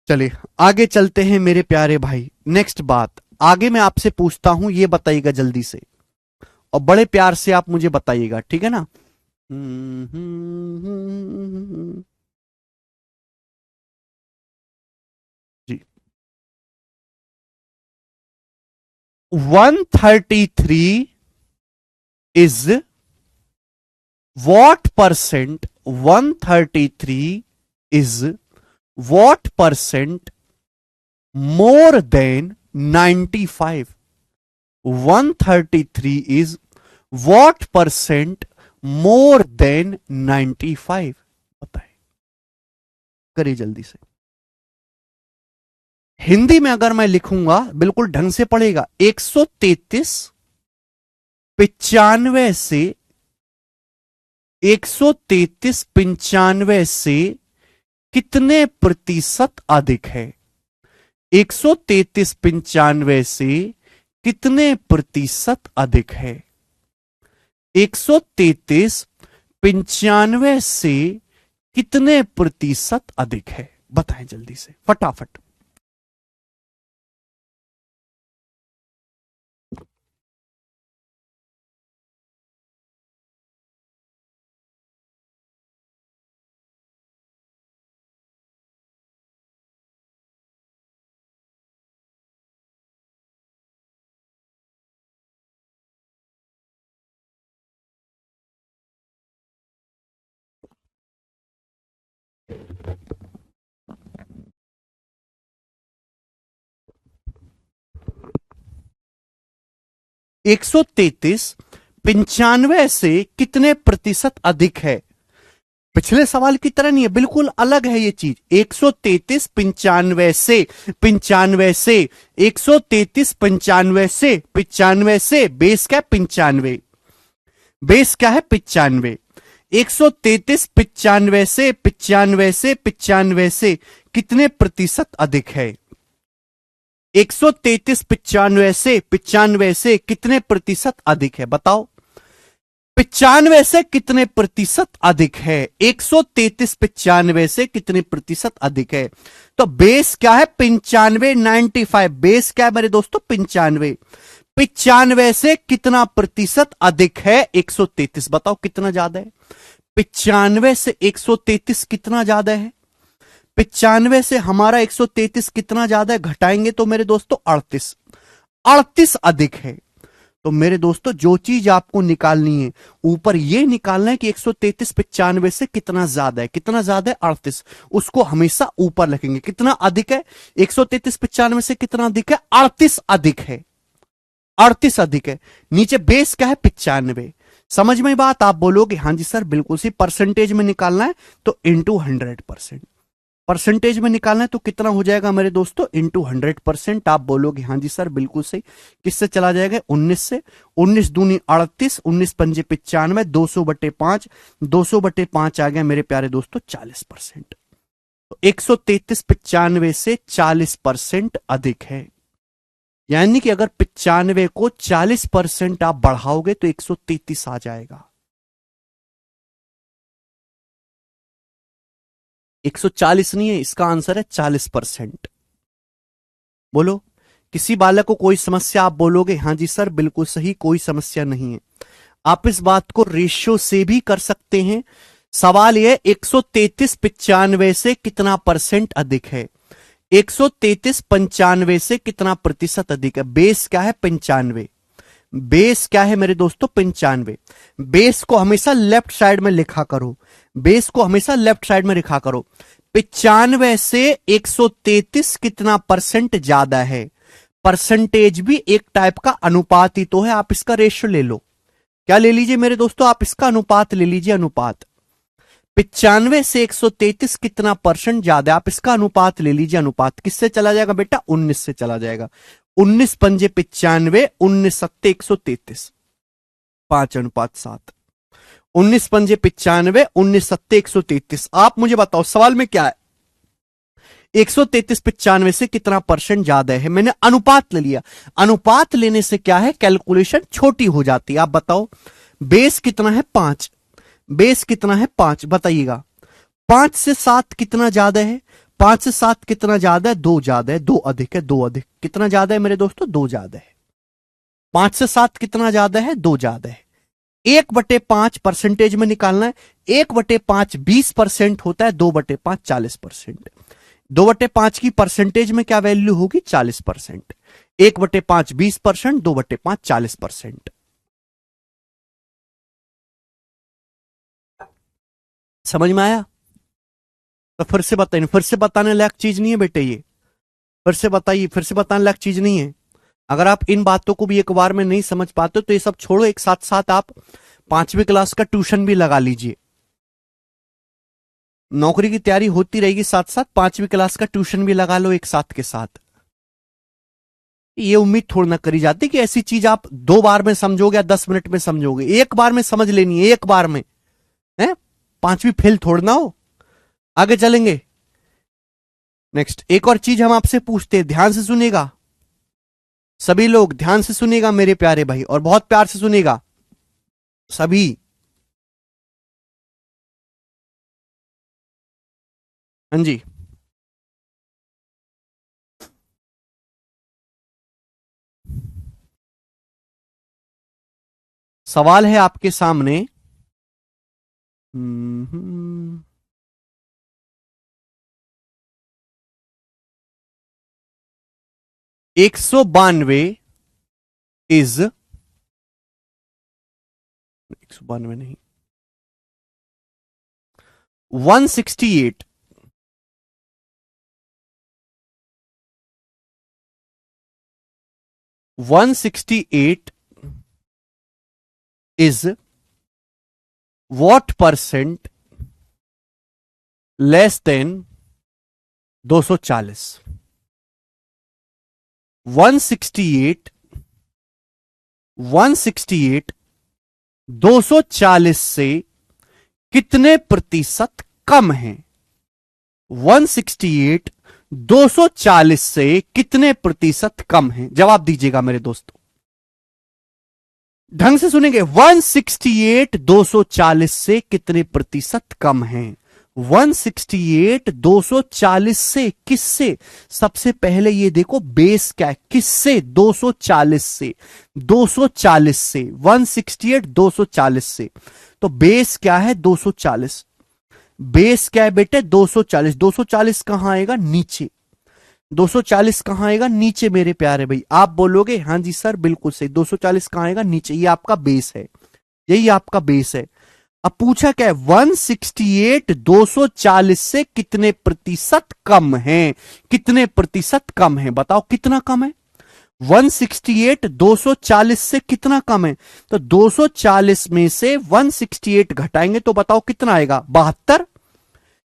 Speaker 1: चलिए आगे चलते हैं मेरे प्यारे भाई। नेक्स्ट बात आगे मैं आपसे पूछता हूं, ये बताइएगा जल्दी से और बड़े प्यार से आप मुझे बताइएगा, ठीक है ना। जी, 133 is what percent? 133 is what percent more than 95? 133 is what percent more than 95? बताए, करिए जल्दी से। हिंदी में अगर मैं लिखूंगा बिल्कुल ढंग से पढ़ेगा। 133 95 से 133 95 से कितने प्रतिशत अधिक है? 133 95 से कितने प्रतिशत अधिक है? 133 95 से कितने प्रतिशत अधिक है? बताएं जल्दी से फटाफट। 133 95 से कितने प्रतिशत अधिक है? पिछले सवाल की तरह नहीं है, बिल्कुल अलग है ये चीज। 133 95 से 133 95 से बेस क्या है? 95। बेस क्या है? 95। 133 95 से कितने प्रतिशत अधिक है? 133 95 से कितने प्रतिशत अधिक है? बताओ। 95 से कितने प्रतिशत अधिक है? 133 95 से कितने प्रतिशत अधिक है? तो बेस क्या है? 95 95। बेस क्या है मेरे दोस्तों? 95। 95 से कितना प्रतिशत अधिक है? 133। बताओ कितना ज्यादा है? 95 से 133 कितना ज्यादा है? 95 से हमारा 133 कितना ज्यादा है? घटाएंगे तो मेरे दोस्तों 38। 38 अधिक है। तो मेरे दोस्तों जो चीज आपको निकालनी है, ऊपर ये निकालना है कि 133 95 से कितना ज्यादा है। कितना ज्यादा है? 38। उसको हमेशा ऊपर लिखेंगे। कितना अधिक है? 133 95 से कितना अधिक है? 38 अधिक है। 38 अधिक है। नीचे बेस क्या है? 95। समझ में बात? आप बोलोगे हाँ जी सर बिल्कुल सी। परसेंटेज में निकालना है तो इंटू 100%। परसेंटेज में निकालना है तो कितना हो जाएगा मेरे दोस्तों? इंटू 100%। आप बोलोगे हाँ जी सर बिल्कुल सही। किससे चला जाएगा? 19 से। 19 दूनी 38, 19 पंजे 95, 200/5। 200/5 आ गया मेरे प्यारे दोस्तों 40%। तो 133 95 से 40% अधिक है। यानी कि अगर 95 को 40% आप बढ़ाओगे तो 133 आ जाएगा। 140 नहीं है, इसका आंसर है 40%। बोलो। किसी बालक को कोई समस्या? आप बोलोगे हाँ जी सर बिल्कुल सही, कोई समस्या नहीं है। आप इस बात को रेशियो से भी कर सकते हैं। सवाल यह 133 95 से कितना परसेंट अधिक है? 133 95 से कितना प्रतिशत अधिक है? बेस क्या है? 95। बेस क्या है मेरे दोस्तों? 95। बेस को हमेशा लेफ्ट साइड में लिखा करो। बेस को हमेशा लेफ्ट साइड में लिखा करो। 95 से 133 कितना परसेंट ज्यादा है? परसेंटेज भी एक टाइप का अनुपात ही तो है। आप इसका रेशियो ले लो। क्या ले लीजिए मेरे दोस्तों? आप इसका अनुपात ले लीजिए। अनुपात 95 से 133 कितना परसेंट ज्यादा है? आप इसका अनुपात ले लीजिए। अनुपात किससे चला जाएगा बेटा? 19 से चला जाएगा। 19 पंजे 95, 19 सत्ते 133, 5:7। 19 पंजे 95, 19 सत्ते 133। आप मुझे बताओ सवाल में क्या है? 133 95 से कितना परसेंट ज्यादा है? मैंने अनुपात ले लिया। अनुपात लेने से क्या है? कैलकुलेशन छोटी हो जाती है। आप बताओ बेस कितना है? 5। बेस कितना है? 5। बताइएगा 5 से 7 कितना ज्यादा है? 5 से 7 कितना ज्यादा है? 2 ज्यादा है। 2 अधिक है। 2 अधिक कितना ज्यादा है मेरे दोस्तों? 2 ज्यादा है। 5 से 7 कितना ज्यादा है? 2 ज्यादा है। 1/5 परसेंटेज में निकालना है। 1/5 20% होता है। 2/5 40%। 2/5 की परसेंटेज में क्या वैल्यू होगी? 40%। 1/5 20%, 2/5 40%। समझ में आया? तो फिर से बताइए। फिर से बताने लायक चीज नहीं है बेटे ये। फिर से बताइए। फिर से बताने लायक चीज नहीं है। अगर आप इन बातों को भी एक बार में नहीं समझ पाते तो ये सब छोड़ो। एक साथ साथ आप 5वीं क्लास का ट्यूशन भी लगा लीजिए। नौकरी की तैयारी होती रहेगी, साथ साथ 5वीं क्लास का ट्यूशन भी लगा लो एक साथ के साथ। ये उम्मीद थोड़ी ना करी जाती कि ऐसी चीज आप 2 बार में समझोगे या 10 मिनट में समझोगे। एक बार में समझ लेनी है। एक बार में है। 5वीं फेल थोड़ ना हो। आगे चलेंगे। नेक्स्ट एक और चीज हम आपसे पूछते हैं, ध्यान से सुनिएगा। सभी लोग ध्यान से सुनिएगा मेरे प्यारे भाई, और बहुत प्यार से सुनिएगा सभी। हाँ जी। सवाल है आपके सामने। 192 इज 192 नहीं, 168 168 is what percent less than 240? 168 240 से कितने प्रतिशत कम है? 168 240 से कितने प्रतिशत कम है? जवाब दीजिएगा मेरे दोस्तों, ढंग से सुनेंगे। 168 240 से कितने प्रतिशत कम है? 168 240 से किससे? सबसे पहले ये देखो बेस क्या है, किससे? 240 से, 240 से 168 240 से, तो बेस क्या है? 240। बेस क्या है बेटे? 240। 240 कहां आएगा? नीचे। 240 कहां आएगा? नीचे मेरे प्यारे भाई। आप बोलोगे हां जी सर बिल्कुल सही। 240 कहां आएगा? नीचे। ये आपका बेस है, यही आपका बेस है। अब पूछा क्या है? 168 240 से कितने प्रतिशत कम है? कितने प्रतिशत कम है? बताओ कितना कम है? 168 240 से कितना कम है? तो 240 में से 168 घटाएंगे तो बताओ कितना आएगा? 72।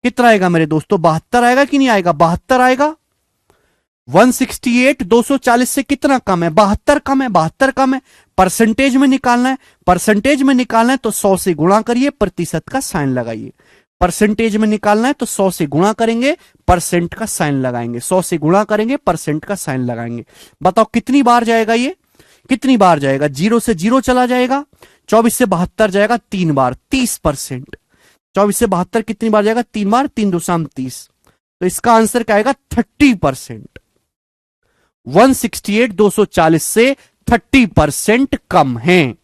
Speaker 1: कितना आएगा मेरे दोस्तों? 72 आएगा कि नहीं आएगा? 72 आएगा। 168 240 से कितना कम है? 72 कम है। 72 कम है। परसेंटेज में निकालना है, परसेंटेज में निकालना है तो 100 से गुणा करिए, प्रतिशत का साइन लगाइए। परसेंटेज में निकालना है तो 100 से गुणा करेंगे, परसेंट का साइन लगाएंगे। 100 से गुणा करेंगे, परसेंट का साइन लगाएंगे। बताओ कितनी बार जाएगा ये? कितनी बार जाएगा? 0 से 0 चला जाएगा, 24 से 72 जाएगा 3 बार, 30%। 24 से 72 कितनी बार जाएगा? 3 बार, 3 2 30। तो इसका आंसर क्या आएगा? 30%। 168 240 से 30% कम है।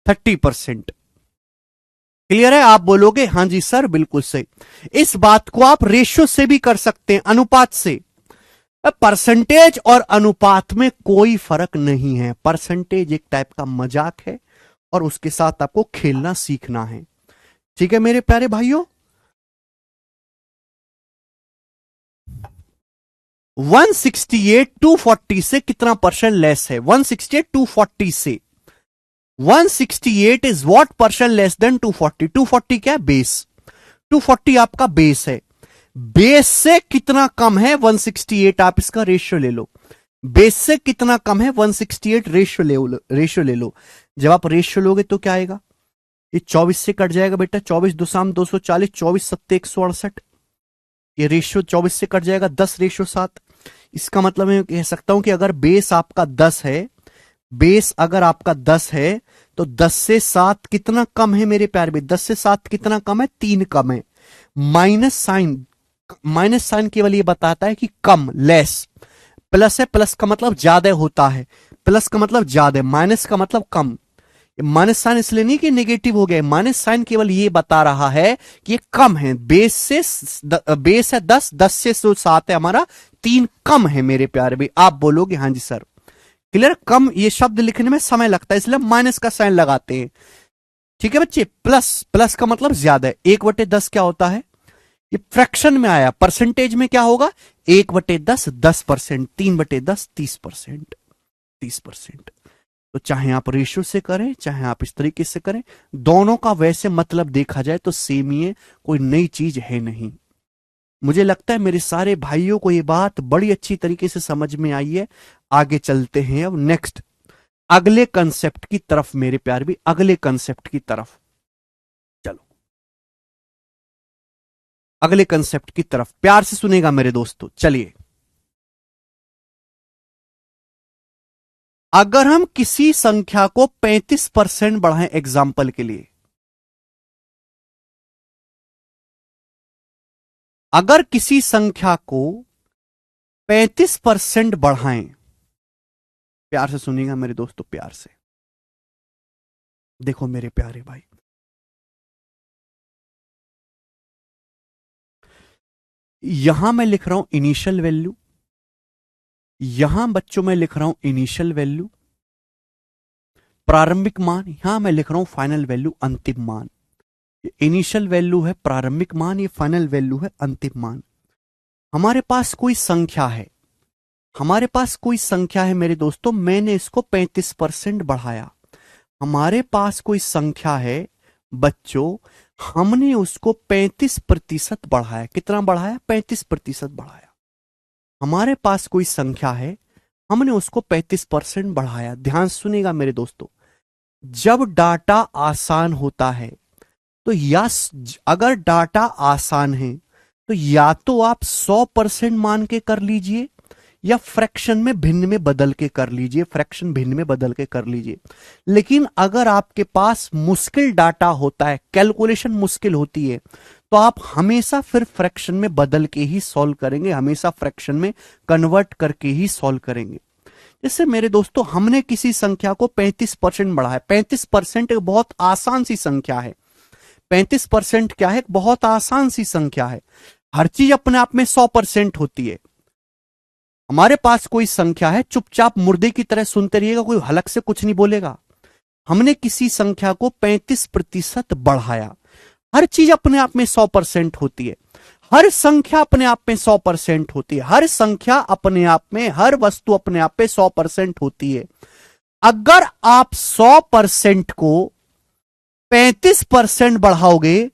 Speaker 1: थर्टी परसेंट क्लियर है? आप बोलोगे हां जी सर बिल्कुल सही। इस बात को आप रेशियो से भी कर सकते हैं, अनुपात से। परसेंटेज और अनुपात में कोई फर्क नहीं है। परसेंटेज एक टाइप का मजाक है और उसके साथ आपको खेलना सीखना है। ठीक है मेरे प्यारे भाइयों। 168 240 से कितना परसेंट लेस है? 168 240 से 168 is what percent less than 240? 240 क्या है? बेस। 240 आपका बेस है। बेस से कितना कम है? 168। आप इसका रेशियो ले लो। बेस से कितना कम है? 168 रेशियो ले लो, रेशियो ले लो। जब आप रेशियो लोगे तो क्या आएगा? ये 24 से कट जाएगा बेटा, 24 2 240, 24 7 168। ये रेशियो 24 से कट जाएगा, 10 रेशियो 7। इसका मतलब मैं कह सकता हूं कि अगर बेस आपका 10 है, बेस अगर आपका 10 है तो 10 से 7 कितना कम है मेरे प्यारे भाई? 10 से 7 कितना कम है? 3 कम है। माइनस साइन, माइनस साइन केवल ये बताता है कि कम, लेस। प्लस है, प्लस का मतलब ज्यादा होता है, प्लस का मतलब ज्यादा, माइनस का मतलब कम। माइनस साइन इसलिए नहीं कि नेगेटिव हो गया, माइनस साइन केवल ये बता रहा है कि ये कम है। बेस से बेस है 10, 10 से 7 है हमारा, 3 कम है मेरे प्यारे भाई। आप बोलोगे हां जी सर क्लियर। कम ये शब्द लिखने में समय लगता है इसलिए माइनस का साइन लगाते हैं। ठीक है बच्चे। प्लस, प्लस का मतलब ज्यादा है। 1/10 क्या होता है? ये फ्रैक्शन में आया, परसेंटेज में क्या होगा? 1/10 10%, 3/10 30%, 30%। तो चाहे आप रेशियो से करें, चाहे आप इस तरीके से करें, दोनों का वैसे मतलब देखा जाए तो सेम ही है, कोई नई चीज है नहीं। मुझे लगता है मेरे सारे भाइयों को ये बात बड़ी अच्छी तरीके से समझ में आई है। आगे चलते हैं अब नेक्स्ट, अगले कंसेप्ट की तरफ मेरे प्यार भी, अगले कंसेप्ट की तरफ चलो। अगले कंसेप्ट की तरफ प्यार से सुनेगा मेरे दोस्तों। चलिए, अगर हम किसी संख्या को 35% बढ़ाएं, एग्जाम्पल के लिए, अगर किसी संख्या को 35% बढ़ाएं, प्यार से सुनिएगा मेरे दोस्तों, प्यार से देखो मेरे प्यारे भाई। यहां मैं लिख रहा हूं इनिशियल वैल्यू, यहां बच्चों मैं लिख रहा हूं इनिशियल वैल्यू, प्रारंभिक मान, यहां मैं लिख रहा हूं फाइनल वैल्यू, अंतिम मान। ये इनिशियल वैल्यू है प्रारंभिक मान, ये फाइनल वैल्यू है अंतिम मान। हमारे पास कोई संख्या है, हमारे पास कोई संख्या है मेरे दोस्तों, मैंने इसको 35% बढ़ाया। हमारे पास कोई संख्या है बच्चों, हमने उसको 35% बढ़ाया। कितना बढ़ाया? 35% बढ़ाया। हमारे पास कोई संख्या है, हमने उसको 35% बढ़ाया। ध्यान सुनिएगा मेरे दोस्तों, जब डाटा आसान होता है तो अगर डाटा आसान है तो या तो आप 100% मान के कर लीजिए या फ्रैक्शन में भिन्न में बदल के कर लीजिए, फ्रैक्शन भिन्न में बदल के कर लीजिए। लेकिन अगर आपके पास मुश्किल डाटा होता है, कैलकुलेशन मुश्किल होती है, तो आप हमेशा फिर फ्रैक्शन में बदल के ही सॉल्व करेंगे, हमेशा फ्रैक्शन में कन्वर्ट करके ही सॉल्व करेंगे। जैसे मेरे दोस्तों, हमने किसी संख्या को 35% बढ़ाया। 35% एक बहुत आसान सी संख्या है। 35% क्या है? बहुत आसान सी संख्या है। हर चीज अपने आप में 100% होती है। हमारे पास कोई संख्या है, चुपचाप मुर्दे की तरह सुनते रहिएगा, कोई हलक से कुछ नहीं बोलेगा। हमने किसी संख्या को 35% बढ़ाया। हर चीज अपने आप में 100% होती है। हर संख्या अपने आप में 100% होती है। हर संख्या अपने आप में, हर वस्तु अपने आप में 100% होती है। अगर आप 100% को 35% बढ़ाओगे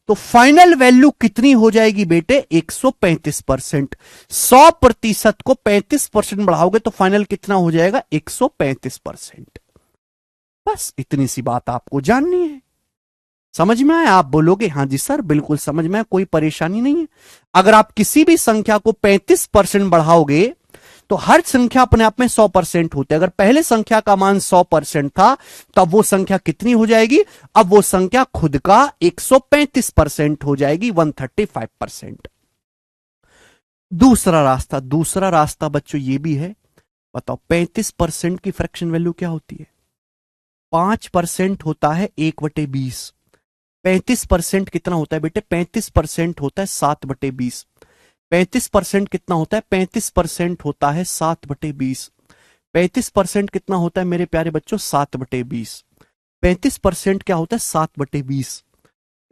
Speaker 1: तो फाइनल वैल्यू कितनी हो जाएगी बेटे? 135%। 100% को 35% बढ़ाओगे तो फाइनल कितना हो जाएगा? 135%। बस इतनी सी बात आपको जाननी है। समझ में आया? आप बोलोगे हाँ जी सर बिल्कुल समझ में आया, कोई परेशानी नहीं है। अगर आप किसी भी संख्या को 35% बढ़ाओगे तो हर संख्या अपने आप में 100% होती है। अगर पहले संख्या का मान 100% था, तब वो संख्या कितनी हो जाएगी? अब वो संख्या खुद का 135% हो जाएगी, 135%। दूसरा रास्ता बच्चों ये भी है। बताओ 35% की फ्रैक्शन वैल्यू क्या होती है? 5% होता है 1/20। 35% कितना होता है बेटे? 35% होता है 7/20। 35% कितना होता है? 35% होता है 7/20। 35% कितना होता है मेरे प्यारे बच्चों? 7/20। 35% क्या होता है? 7/20।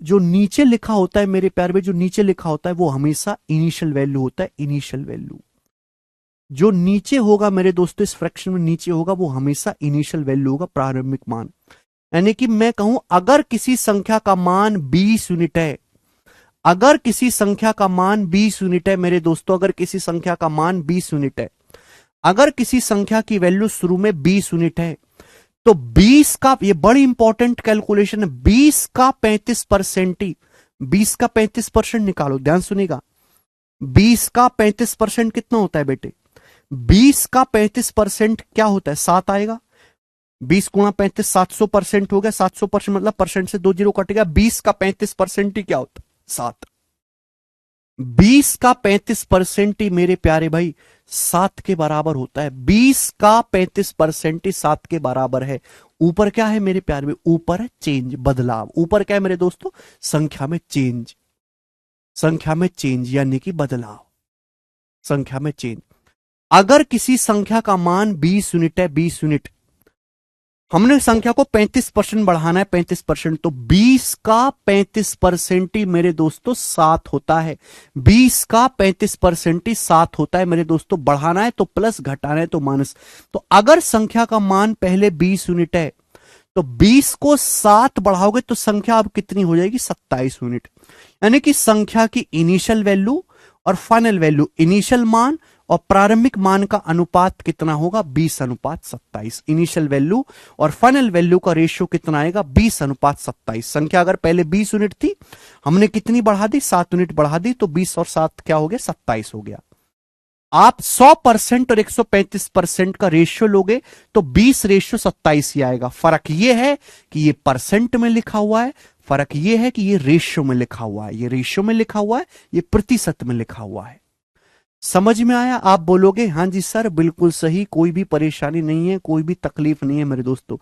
Speaker 1: जो नीचे लिखा होता है मेरे प्यारे में, जो नीचे लिखा होता है वो हमेशा इनिशियल वैल्यू होता है। इनिशियल वैल्यू जो नीचे होगा मेरे दोस्तों, इस फ्रैक्शन में नीचे होगा, वो हमेशा इनिशियल वैल्यू होगा, प्रारंभिक मान। यानी कि मैं कहूं अगर किसी संख्या का मान 20 यूनिट है, अगर किसी संख्या का मान 20 यूनिट है मेरे दोस्तों, अगर किसी संख्या का मान 20 यूनिट है, अगर किसी संख्या की वैल्यू शुरू में 20 यूनिट है, तो 20 का, ये बड़ी इंपॉर्टेंट कैलकुलेशन है, 20 का 35% ही, 20 का 35% निकालो। ध्यान सुनिएगा, 20 का 35% कितना होता है बेटे? 20 का 35% क्या होता है? 7 आएगा। 20 गुणा 35, 700% हो गया। 700% मतलब परसेंट से 2 जीरो कटेगा। 20 का 35% ही क्या होता है? 7। 20 का 35% ही मेरे प्यारे भाई 7 के बराबर होता है। 20 का 35% ही 7 के बराबर है। ऊपर क्या है मेरे प्यारे भाई? ऊपर है चेंज, बदलाव। यूपर क्या है मेरे दोस्तों? संख्या में चेंज। संख्या में चेंज यानी कि बदलाव, संख्या में चेंज। अगर किसी संख्या का मान 20 यूनिट है, 20 यूनिट, हमने संख्या को 35% बढ़ाना है, 35%, तो 20 का 35% ही मेरे दोस्तों 7 होता है। 20 का 35% ही 7 होता है मेरे दोस्तों। बढ़ाना है तो प्लस, घटाना है तो माइनस। तो अगर संख्या का मान पहले 20 यूनिट है, तो 20 को 7 बढ़ाओगे तो संख्या अब कितनी हो जाएगी? 27 यूनिट। यानी कि संख्या की इनिशियल वैल्यू और फाइनल वैल्यू, इनिशियल मान और प्रारंभिक मान का अनुपात कितना होगा? 20:27। इनिशियल वैल्यू और फाइनल वैल्यू का रेशियो कितना आएगा? 20:27। संख्या अगर पहले 20 यूनिट थी, हमने कितनी बढ़ा दी? 7 यूनिट बढ़ा दी, तो 20 और 7 क्या हो गया? 27 हो गया। आप 100% और 135% का रेशियो लोगे तो 20:27 ही आएगा। फर्क यह है कि ये परसेंट में लिखा हुआ है, फर्क यह है कि ये रेशियो में लिखा हुआ है। ये रेशियो में लिखा हुआ है, ये प्रतिशत में लिखा हुआ है। समझ में आया? आप बोलोगे हाँ जी सर बिल्कुल सही, कोई भी परेशानी नहीं है, कोई भी तकलीफ नहीं है मेरे दोस्तों।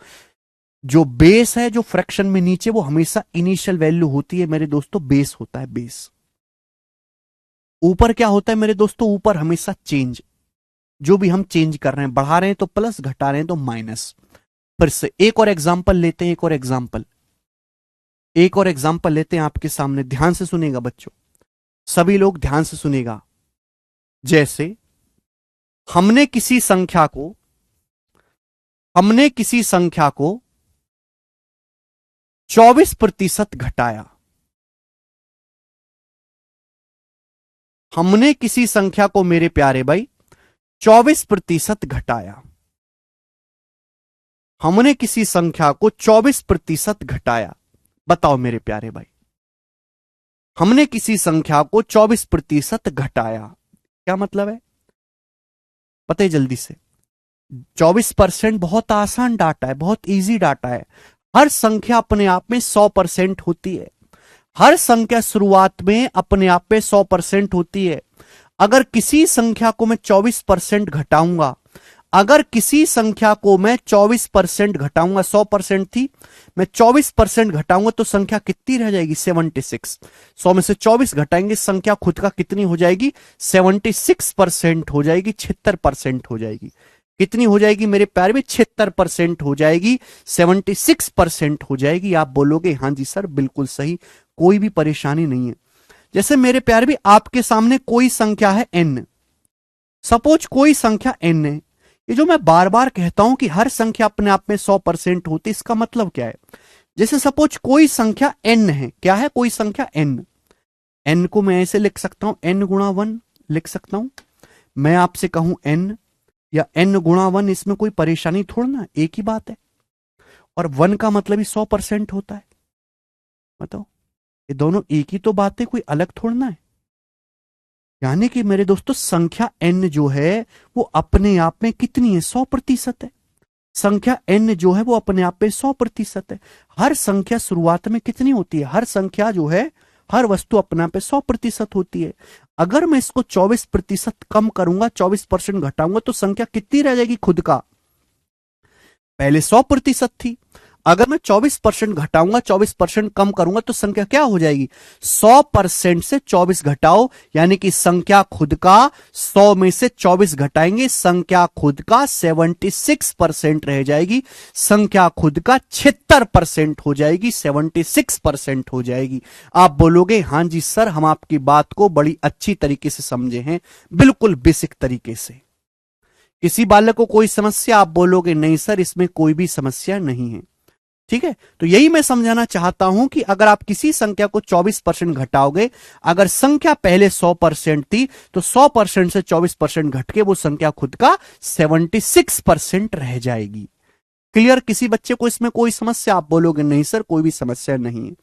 Speaker 1: जो बेस है, जो फ्रैक्शन में नीचे, वो हमेशा इनिशियल वैल्यू होती है मेरे दोस्तों, बेस होता है, बेस। ऊपर क्या होता है मेरे दोस्तों? ऊपर हमेशा चेंज। जो भी हम चेंज कर रहे हैं, बढ़ा रहे हैं तो प्लस, घटा रहे हैं तो माइनस। फिर से एक और एग्जांपल लेते हैं, एक और एग्जांपल लेते हैं आपके सामने। ध्यान से सुनेगा बच्चों, सभी लोग ध्यान से सुनेगा। जैसे हमने किसी संख्या को 24% घटाया। हमने किसी संख्या को मेरे प्यारे भाई 24% घटाया। हमने किसी संख्या को 24% घटाया। बताओ मेरे प्यारे भाई, हमने किसी संख्या को 24% घटाया, क्या मतलब है? बताइए जल्दी से। 24% बहुत आसान डाटा है, बहुत इजी डाटा है। हर संख्या अपने आप में 100% होती है। हर संख्या शुरुआत में अपने आप में 100% होती है। अगर किसी संख्या को मैं 24% घटाऊंगा, अगर किसी संख्या को मैं 24% घटाऊंगा, 100% थी, मैं 24% घटाऊंगा तो संख्या कितनी रह जाएगी? 76। 100 में से 24 घटाएंगे, संख्या खुद का कितनी हो जाएगी? 76% हो जाएगी, 76% हो जाएगी। कितनी हो जाएगी मेरे प्यारे में? 76% हो जाएगी, 76% हो जाएगी। आप बोलोगे हाँ जी सर बिल्कुल सही, कोई भी परेशानी नहीं है। जैसे मेरे प्यारे भी आपके सामने कोई संख्या है n, सपोज कोई संख्या n है। ये जो मैं बार बार कहता हूं कि हर संख्या अपने आप में 100% होती, इसका मतलब क्या है? जैसे सपोज कोई संख्या n है, क्या है? कोई संख्या n। n को मैं ऐसे लिख सकता हूं, n गुणा 1 लिख सकता हूं। मैं आपसे कहूं n या n गुणा 1, इसमें कोई परेशानी थोड़ा ना, एक ही बात है। और 1 का मतलब ही 100% होता है। बताओ, ये दोनों एक ही तो बात है, कोई अलग थोड़ा ना है। यानी कि मेरे दोस्तों संख्या n जो है वो अपने आप में कितनी है? 100% है। संख्या n जो है वो अपने आप में 100% है। हर संख्या शुरुआत में कितनी होती है? हर संख्या जो है, हर वस्तु अपने आप में 100% होती है। अगर मैं इसको 24% कम करूंगा, 24% घटाऊंगा तो संख्या कितनी रह जाएगी खुद का? पहले 100% थी, अगर मैं 24% घटाऊंगा, 24% कम करूंगा तो संख्या क्या हो जाएगी? 100% से 24 घटाओ, यानी कि संख्या खुद का 100 में से 24 घटाएंगे, संख्या खुद का 76% रह जाएगी, संख्या खुद का 76% हो जाएगी, 76% हो जाएगी। आप बोलोगे हाँ जी सर, हम आपकी बात को बड़ी अच्छी तरीके से समझे हैं, बिल्कुल बेसिक तरीके से। किसी बालक को कोई समस्या? आप बोलोगे नहीं सर, इसमें कोई भी समस्या नहीं है। ठीक है, तो यही मैं समझाना चाहता हूं कि अगर आप किसी संख्या को 24% घटाओगे, अगर संख्या पहले 100% थी तो 100% से 24% घट के वो संख्या खुद का 76% रह जाएगी। क्लियर? किसी बच्चे को इसमें कोई समस्या? आप बोलोगे नहीं सर, कोई भी समस्या नहीं है।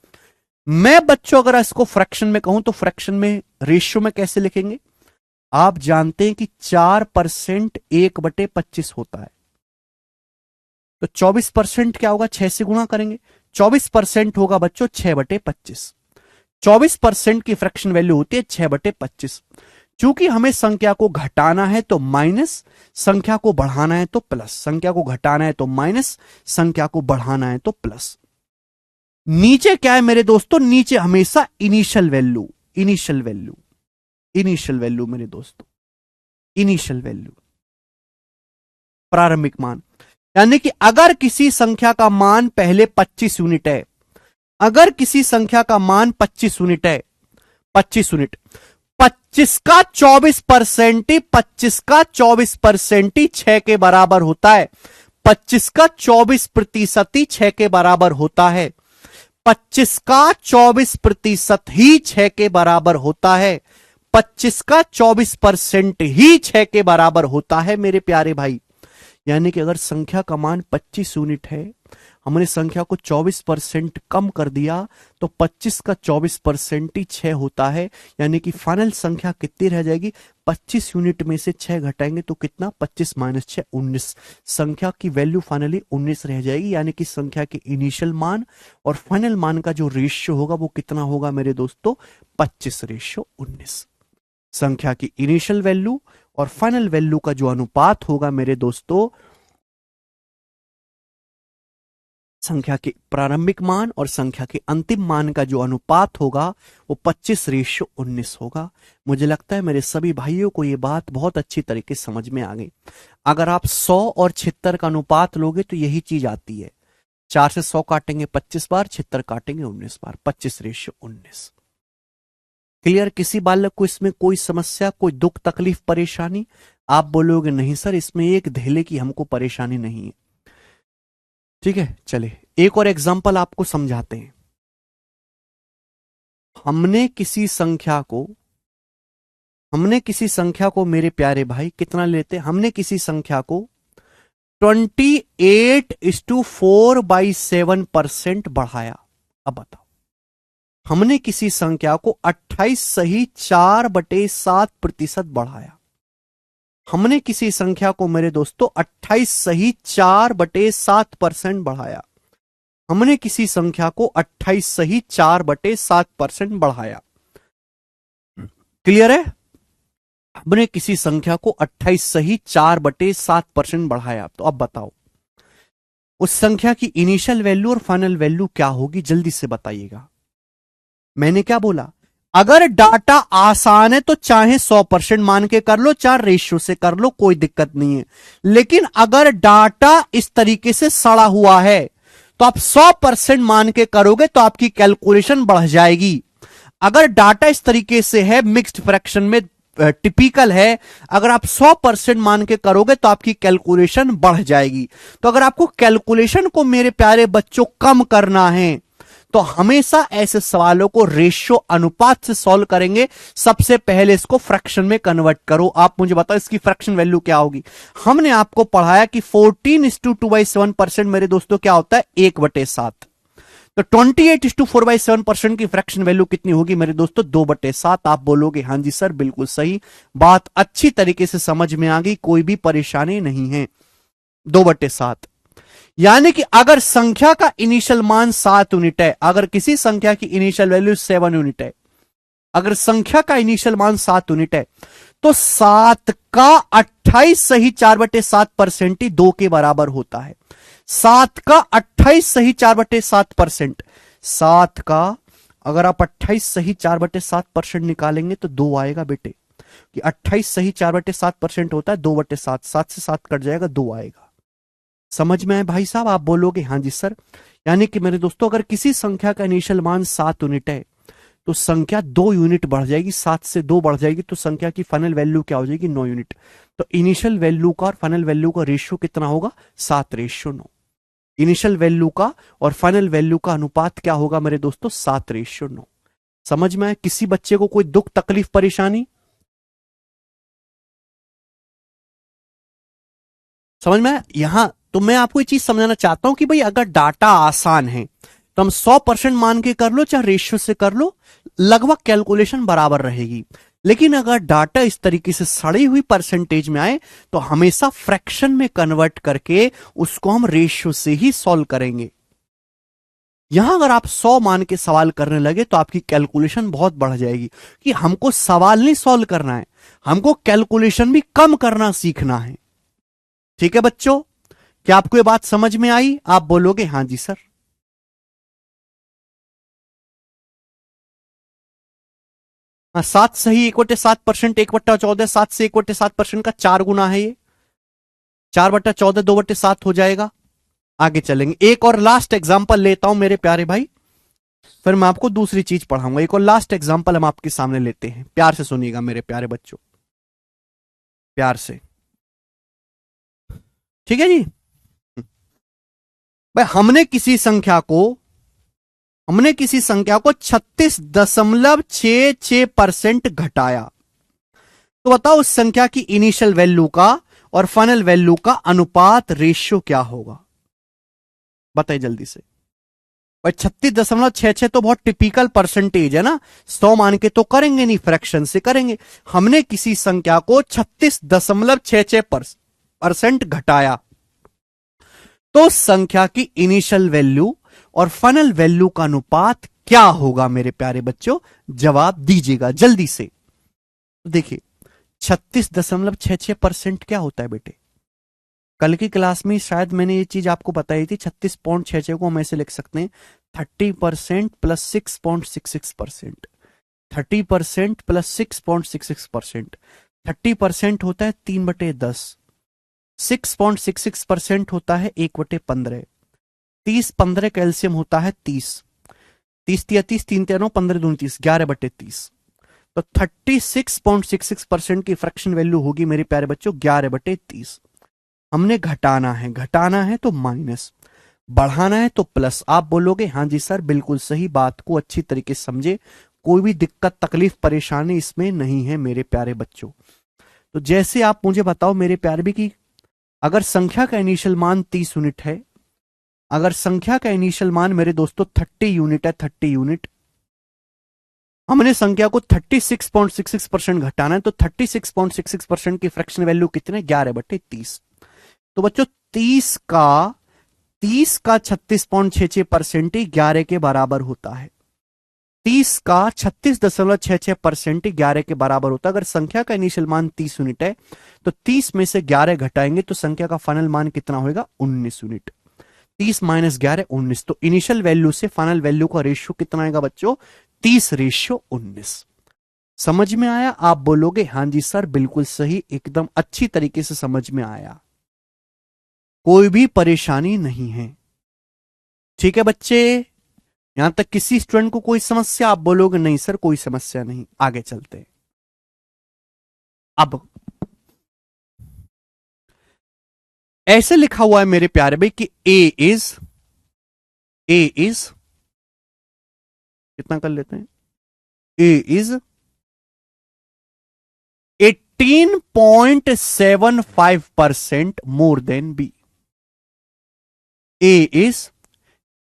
Speaker 1: मैं बच्चों अगर इसको फ्रैक्शन में कहूं तो फ्रैक्शन में रेशियो में कैसे लिखेंगे? आप जानते हैं कि 4% 1/25 होता है, तो 24% क्या होगा? 6 से गुणा करेंगे, 24% होगा बच्चों 6/25। 24% की फ्रैक्शन वैल्यू होती है 6/25। चूंकि हमें संख्या को घटाना है तो माइनस, संख्या को बढ़ाना है तो प्लस, संख्या को घटाना है तो माइनस, संख्या को बढ़ाना है तो प्लस। नीचे क्या है मेरे दोस्तों? नीचे हमेशा initial value, initial value, initial value मेरे दोस्तों, इनिशियल वैल्यू, प्रारंभिक मान। यानी कि अगर किसी संख्या का मान पहले 25 यूनिट है, अगर किसी संख्या का मान 25 यूनिट है, 25 यूनिट, 25 का 24% ही, 25 का 24% ही 6 के बराबर होता है। 25 का 24% ही 6 के बराबर होता है। 25 का 24% ही 6 के बराबर होता है। 25 का 24% ही 6 के बराबर होता है मेरे प्यारे भाई। यानी कि अगर संख्या का मान 25 यूनिट है, हमने संख्या को 24% कम कर दिया तो 25 का 24% ही 6 होता है। यानी कि फाइनल संख्या कितनी रह जाएगी? 25 यूनिट में से 6 घटाएंगे तो कितना? 25 माइनस 6, 19। संख्या की वैल्यू फाइनली 19 रह जाएगी। यानी कि संख्या के इनिशियल मान और फाइनल मान का जो रेशियो होगा वो कितना होगा मेरे दोस्तों? 25:19। संख्या की इनिशियल वैल्यू और फाइनल वैल्यू का जो अनुपात होगा मेरे दोस्तों, संख्या के प्रारंभिक मान और संख्या के अंतिम मान का जो अनुपात होगा वो 25:19 होगा। मुझे लगता है मेरे सभी भाइयों को ये बात बहुत अच्छी तरीके से समझ में आ गई। अगर आप 100 और 76 का अनुपात लोगे तो यही चीज आती है। 4 से 100 काटेंगे 25 बार, 76 काटेंगे 19 बार, 25:19। क्लियर? किसी बालक को इसमें कोई समस्या, कोई दुख तकलीफ परेशानी? आप बोलोगे नहीं सर इसमें एक धेले की हमको परेशानी नहीं है। ठीक है, चलिए एक और एग्जांपल आपको समझाते हैं। हमने किसी संख्या को मेरे प्यारे भाई कितना लेते, हमने किसी संख्या को 28:4/7% बढ़ाया। अब बताओ, हमने किसी संख्या को 28 सही 4/7% बढ़ाया। हमने किसी संख्या को मेरे दोस्तों 28 सही 4/7% बढ़ाया। हमने किसी संख्या को 28 सही 4/7% बढ़ाया। क्लियर है? हमने किसी संख्या को 28 सही 4/7% बढ़ाया। तो अब बताओ उस संख्या की इनिशियल वैल्यू और फाइनल वैल्यू क्या होगी, जल्दी से बताइएगा। मैंने क्या बोला, अगर डाटा आसान है तो चाहे 100% मान के कर लो, चाहे रेशियो से कर लो, कोई दिक्कत नहीं है। लेकिन अगर डाटा इस तरीके से सड़ा हुआ है तो आप 100% मान के करोगे तो आपकी कैलकुलेशन बढ़ जाएगी। अगर डाटा इस तरीके से है, मिक्स्ड फ्रैक्शन में टिपिकल है, अगर आप 100% मान के करोगे तो आपकी कैलकुलेशन बढ़ जाएगी। तो अगर आपको कैलकुलेशन को मेरे प्यारे बच्चों कम करना है तो हमेशा ऐसे सवालों को रेशियो अनुपात से सॉल्व करेंगे। सबसे पहले इसको फ्रैक्शन में कन्वर्ट करो। आप मुझे बताओ इसकी फ्रैक्शन वैल्यू क्या होगी। हमने आपको पढ़ाया कि 14:2/7% मेरे दोस्तों क्या होता है, 1/7। तो 28:4/7% की फ्रैक्शन वैल्यू कितनी होगी मेरे दोस्तों, 2/7। आप बोलोगे हां जी सर बिल्कुल सही बात, अच्छी तरीके से समझ में आ गई, कोई भी परेशानी नहीं है। 2/7 यानी कि अगर संख्या का इनिशियल मान 7 यूनिट है, अगर किसी संख्या की इनिशियल वैल्यू 7 यूनिट है, अगर संख्या का इनिशियल मान 7 यूनिट है तो 7 का 28 सही 4/7% ही 2 के बराबर होता है। 7 का 28 सही 4/7%, 7 का अगर आप 28 सही 4/7% निकालेंगे तो 2 आएगा बेटे, कि 28 सही 4/7% होता है 2/7, 7 से 7 कट जाएगा, 2 आएगा। समझ में आए भाई साहब? आप बोलोगे हां जी सर। यानी कि मेरे दोस्तों अगर किसी संख्या का इनिशियल मान 7 यूनिट है तो संख्या 2 यूनिट बढ़ जाएगी, 7 से 2 बढ़ जाएगी तो संख्या की फाइनल वैल्यू क्या हो जाएगी, 9 यूनिट। तो इनिशियल वैल्यू का और फाइनल वैल्यू का रेशियो कितना होगा, 7:9। इनिशियल वैल्यू का और फाइनल वैल्यू का अनुपात क्या होगा मेरे दोस्तों, 7:9। समझ में आए? किसी बच्चे को कोई दुख तकलीफ परेशानी समझ में आए? यहां तो मैं आपको ये चीज समझाना चाहता हूं कि भाई अगर डाटा आसान है तो हम 100% मान के कर लो, चाहे रेशियो से कर लो, लगभग कैलकुलेशन बराबर रहेगी। लेकिन अगर डाटा इस तरीके से सड़ी हुई परसेंटेज में आए तो हमेशा फ्रैक्शन में कन्वर्ट करके उसको हम रेशियो से ही सॉल्व करेंगे। यहां अगर आप 100 मान के सवाल करने लगे तो आपकी कैलकुलेशन बहुत बढ़ जाएगी, कि हमको सवाल नहीं सॉल्व करना है, हमको कैलकुलेशन भी कम करना सीखना है। ठीक है बच्चों, क्या आपको ये बात समझ में आई? आप बोलोगे हां जी सर। हाँ, 7 सही 1/7%, 1/14, 7 से 1/7% का 4 गुना है ये, 4/14 2/7 हो जाएगा। आगे चलेंगे, एक और लास्ट एग्जांपल लेता हूं मेरे प्यारे भाई, फिर मैं आपको दूसरी चीज पढ़ाऊंगा। एक और लास्ट एग्जांपल हम आपके सामने लेते हैं, प्यार से सुनिएगा मेरे प्यारे बच्चों, प्यार से। ठीक है जी भाई, हमने किसी संख्या को 36.66% घटाया। तो बताओ उस संख्या की इनिशियल वैल्यू का और फाइनल वैल्यू का अनुपात रेशियो क्या होगा, बताइए जल्दी से। भाई 36.66 तो बहुत टिपिकल परसेंटेज है ना, 100 मान के तो करेंगे नहीं, फ्रैक्शन से करेंगे। हमने किसी संख्या को 36.66% घटाया तो संख्या की इनिशियल वैल्यू और फाइनल वैल्यू का अनुपात क्या होगा मेरे प्यारे बच्चों, जवाब दीजिएगा जल्दी से। देखिए 36.66% क्या होता है बेटे, कल की क्लास में शायद मैंने ये चीज आपको बताई थी। 36.66 को हम ऐसे लिख सकते हैं 30% प्लस 6.66%, 30% प्लस 6.66%। 30% होता है 3/10, 6.66% होता है 1/15, 30 15 कैल्शियम होता है 30, 30 3 3 15 2 30, 11/30। तो 36.66% की फ्रैक्शन वैल्यू होगी मेरे प्यारे बच्चों 11/30। हमने घटाना है तो माइनस, बढ़ाना है तो प्लस। आप बोलोगे हाँ जी सर बिल्कुल सही, बात को अच्छी तरीके से समझे, कोई भी दिक्कत तकलीफ परेशानी इसमें नहीं है मेरे प्यारे बच्चों। तो जैसे आप मुझे बताओ मेरे प्यारे भी कि अगर संख्या का इनिशियल मान 30 यूनिट है, अगर संख्या का इनिशियल मान मेरे दोस्तों 30 यूनिट है, 30 यूनिट, हमने संख्या को 36.66% घटाना है, तो 36.66% की फ्रैक्शन वैल्यू कितने 11/30। तो बच्चों 30 का 36.66% ही 11 के बराबर होता है। 30 का 36.66% ही 11 के बराबर होता है। अगर संख्या का इनिशियल मान 30 यूनिट है तो 30 में से 11 घटाएंगे तो संख्या का फाइनल मान कितना होगा 19 यूनिट। 30 माइनस 11 19, तो इनिशियल वैल्यू से फाइनल वैल्यू का रेशियो कितना आएगा बच्चों 30:19। समझ में आया? आप बोलोगे हां जी सर बिल्कुल सही, एकदम अच्छी तरीके से समझ में आया, कोई भी परेशानी नहीं है। ठीक है बच्चे, यहां तक किसी स्टूडेंट को कोई समस्या? आप बोलोगे नहीं सर कोई समस्या नहीं। आगे चलते हैं। अब ऐसे लिखा हुआ है मेरे प्यारे भाई कि ए इज कितना कर लेते हैं, A is 18.75% more than B. A is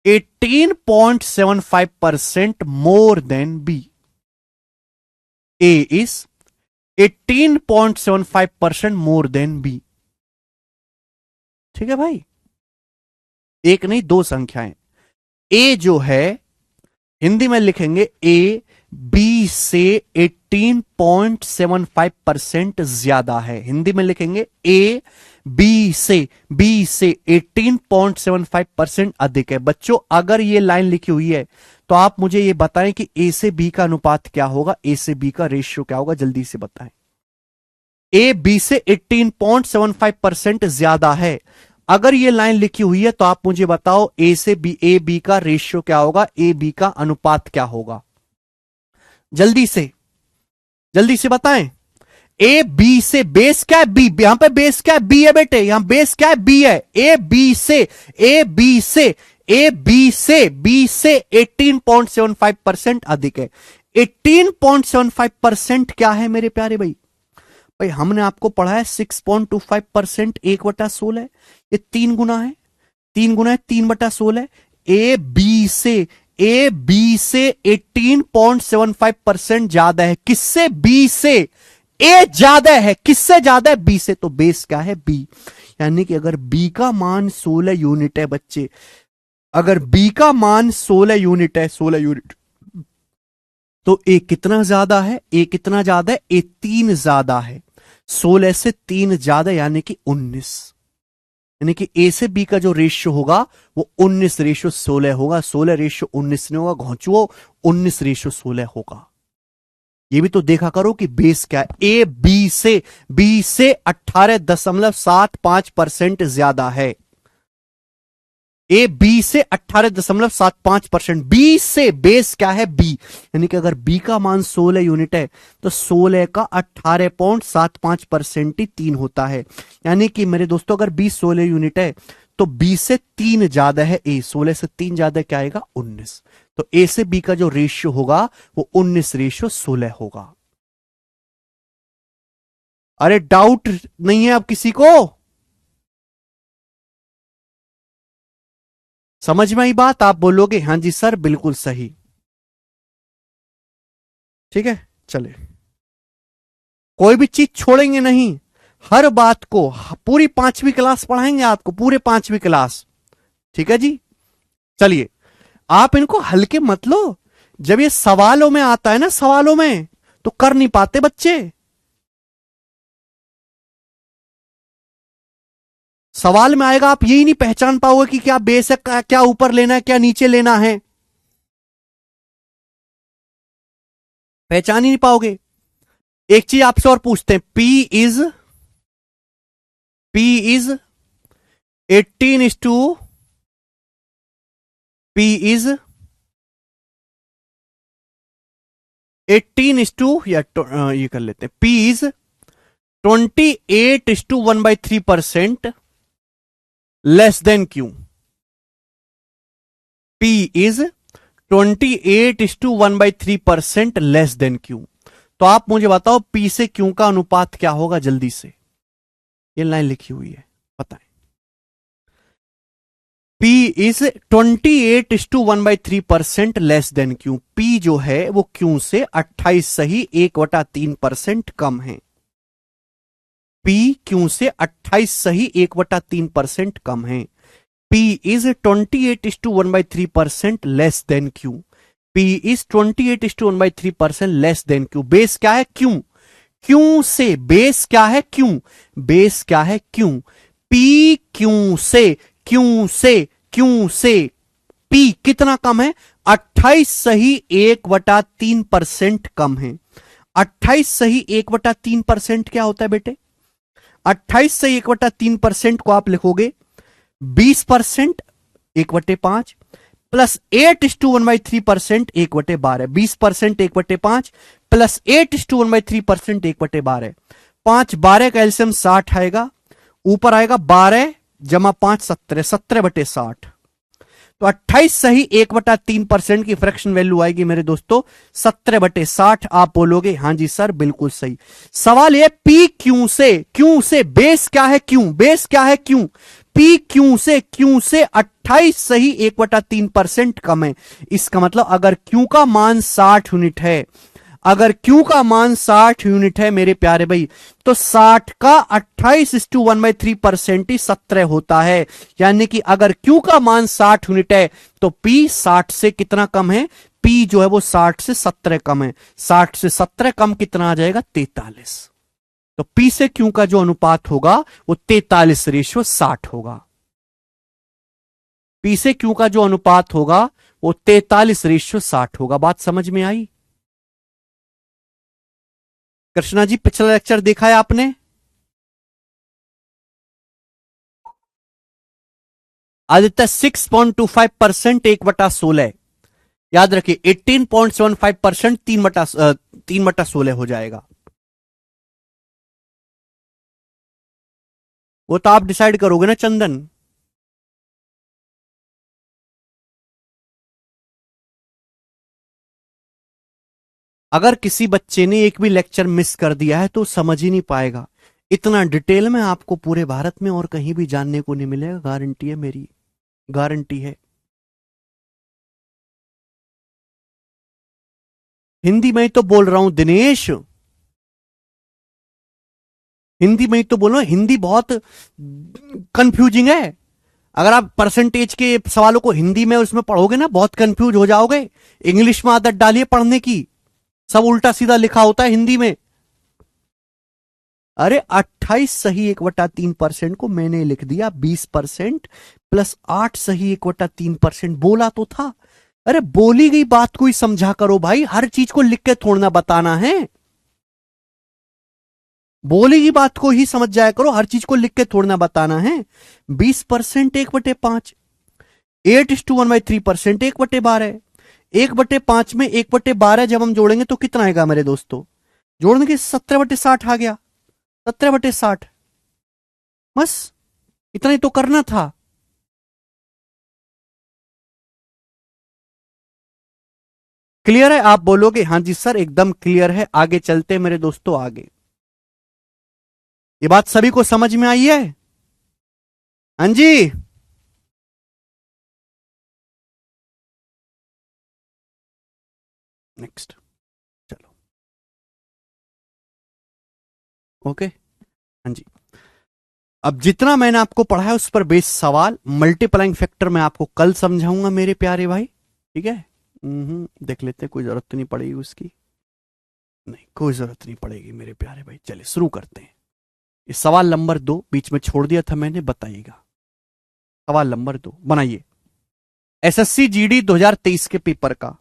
Speaker 1: 18.75% more than B. A is 18.75% more than B. ठीक है भाई, एक नहीं दो संख्याएं। ए जो है हिंदी में लिखेंगे ए बी से 18.75% ज्यादा है। हिंदी में लिखेंगे ए बी से 18.75% अधिक है। बच्चों अगर ये लाइन लिखी हुई है तो आप मुझे ये बताएं कि ए से बी का अनुपात क्या होगा, ए से बी का रेशियो क्या होगा, जल्दी से बताएं। ए बी से 18.75% ज्यादा है। अगर ये लाइन लिखी हुई है तो आप मुझे बताओ ए बी का रेशियो क्या होगा, ए बी का अनुपात क्या होगा, जल्दी से बताएं। ए बी से बेस क्या है बी, यहां पे बेस क्या है बी है बेटे, यहां बेस क्या है बी है। ए बी से 18.75% अधिक है। 18.75% क्या है मेरे प्यारे भाई? भाई हमने आपको पढ़ा है 6.25% 1/16, ये 3 गुना है, 3 गुना है 3/16। ए बी से 18.75% ज्यादा है, किससे? बी से। ए ज्यादा है, किससे ज्यादा है? बी से। तो बेस क्या है बी, यानी कि अगर बी का मान 16 यूनिट है बच्चे, अगर बी का मान 16 यूनिट है, 16 यूनिट, तो ए कितना ज्यादा है? ए कितना ज्यादा है? ए 3 ज्यादा है। 16 से 3 ज्यादा यानी कि 19, यानी कि ए से बी का जो रेशियो होगा वो 19:16 होगा। 16:19 नहीं होगा घोंचुओ, 19:16 होगा। ये भी तो देखा करो कि बेस क्या है। ए बी से 18.75% ज्यादा है। ए बी से 18.75%, बी से बेस क्या है बी, यानी कि अगर बी का मान 16 यूनिट है तो 16 का 18.75% ही 3 होता है। यानी कि मेरे दोस्तों अगर बी 16 यूनिट है तो बी से 3 ज्यादा है ए, 16 से 3 ज्यादा क्या आएगा 19। तो ए से बी का जो रेशियो होगा वो 19:16 होगा। अरे डाउट नहीं है अब किसी को? समझ में आई बात? आप बोलोगे हां जी सर बिल्कुल सही। ठीक है, चले, कोई भी चीज छोड़ेंगे नहीं, हर बात को पूरी 5वीं क्लास पढ़ाएंगे आपको, पूरे 5वीं क्लास। ठीक है जी, चलिए आप इनको हल्के मत लो। जब ये सवालों में आता है ना, सवालों में तो कर नहीं पाते बच्चे। सवाल में आएगा आप यही नहीं पहचान पाओगे कि क्या बेस है, क्या ऊपर लेना है, क्या नीचे लेना है, पहचान ही नहीं पाओगे। एक चीज आपसे और पूछते हैं, P is 18:, P is 18 is to या ये कर लेते हैं, P is 28 is to 1/3% less than Q। P is 28 is to 1/3% less than Q। तो आप मुझे बताओ P से Q का अनुपात क्या होगा, जल्दी से। ये लाइन लिखी हुई है, बताएं। P is 28 is to 1/3% less than Q। P जो है वो Q से 28 सही 1/3% कम है। P Q से 28 सही 1/3% कम है। P is 28 is to 1/3% less than Q। P is 28 is to 1/3% less than Q। Base क्या है? Q। Q से बेस क्या है? Q। बेस क्या है? Q। P Q से Q से Q से P कितना कम है? 28 सही 1/3% कम है। 28 सही 1/3% क्या होता है बेटे? 28 सही 1/3% को आप लिखोगे 20% 1/5 plus 8 is to 1/3% 1/12। 20% 1/5 plus 8 is to 1/3% 1/12। 5 12 का एलसीएम 60 आएगा, ऊपर आएगा 12 जमा 5 17, 17/60। तो 28 सही 1/3% की फ्रैक्शन वैल्यू आएगी मेरे दोस्तों 17/60। आप बोलोगे हाँ जी सर बिल्कुल सही। सवाल ये P क्यू से बेस क्या है? क्यू। बेस क्या है? क्यू। P क्यू से 28 सही 1/3% कम है। इसका मतलब अगर Q का मान 60 यूनिट है, अगर Q का मान 60 यूनिट है मेरे प्यारे भाई, तो 60 का 28 इस टू 1/3% ही 17 होता है। यानी कि अगर Q का मान 60 यूनिट है तो P 60 से कितना कम है? P जो है वो 60 से 17 कम है। 60 से 17 कम कितना आ जाएगा? 43। तो P से Q का जो अनुपात होगा वो 43:60 होगा। P से Q का जो अनुपात होगा वो 43:60 होगा। बात समझ में आई? कृष्णा जी पिछला लेक्चर देखा है आपने? आदित्य 6.25% 1/16। याद रखिए 18.75% 3/16 हो जाएगा। वो तो आप डिसाइड करोगे ना चंदन। अगर किसी बच्चे ने एक भी लेक्चर मिस कर दिया है तो समझ ही नहीं पाएगा। इतना डिटेल में आपको पूरे भारत में और कहीं भी जानने को नहीं मिलेगा, गारंटी है मेरी, गारंटी है। हिंदी में ही तो बोल रहा हूं दिनेश, हिंदी में ही तो बोल रहा हूं। हिंदी बहुत कंफ्यूजिंग है। अगर आप परसेंटेज के सवालों को हिंदी में उसमें पढ़ोगे ना बहुत कंफ्यूज हो जाओगे। इंग्लिश में आदत डालिए पढ़ने की, सब उल्टा सीधा लिखा होता है हिंदी में। अरे 28 सही 1/3% को मैंने लिख दिया 20% प्लस 8 सही 1/3%। बोला तो था। अरे बोली गई बात को ही समझा करो भाई, हर चीज को लिख के थोड़ना बताना है। बोली गई बात को ही समझ जाया करो, हर चीज को लिख के थोड़ना बताना है। 20% 1/5, 8 इज टू 1/3% 1/12। 1/5 में 1/12 जब हम जोड़ेंगे तो कितना आएगा मेरे दोस्तों? जोड़ने के 17/60 आ गया। 17/60 बस इतना ही तो करना था। क्लियर है? आप बोलोगे हाँ जी सर एकदम क्लियर है। आगे चलते हैं मेरे दोस्तों, आगे। ये बात सभी को समझ में आई है? हाँ जी। नेक्स्ट चलो। ओके हाँ जी। अब जितना मैंने आपको पढ़ा है उस पर बेस सवाल मल्टीप्लाइंग फैक्टर मैं आपको कल समझाऊंगा मेरे प्यारे भाई, ठीक है? देख लेते, कोई जरूरत तो नहीं पड़ेगी उसकी। नहीं कोई जरूरत नहीं पड़ेगी मेरे प्यारे भाई। चलिए शुरू करते हैं। ये सवाल नंबर 2 बीच में छोड़ दिया था मैंने, बताइएगा। सवाल नंबर 2 बनाइए, एसएससी जीडी 2023 के पेपर का।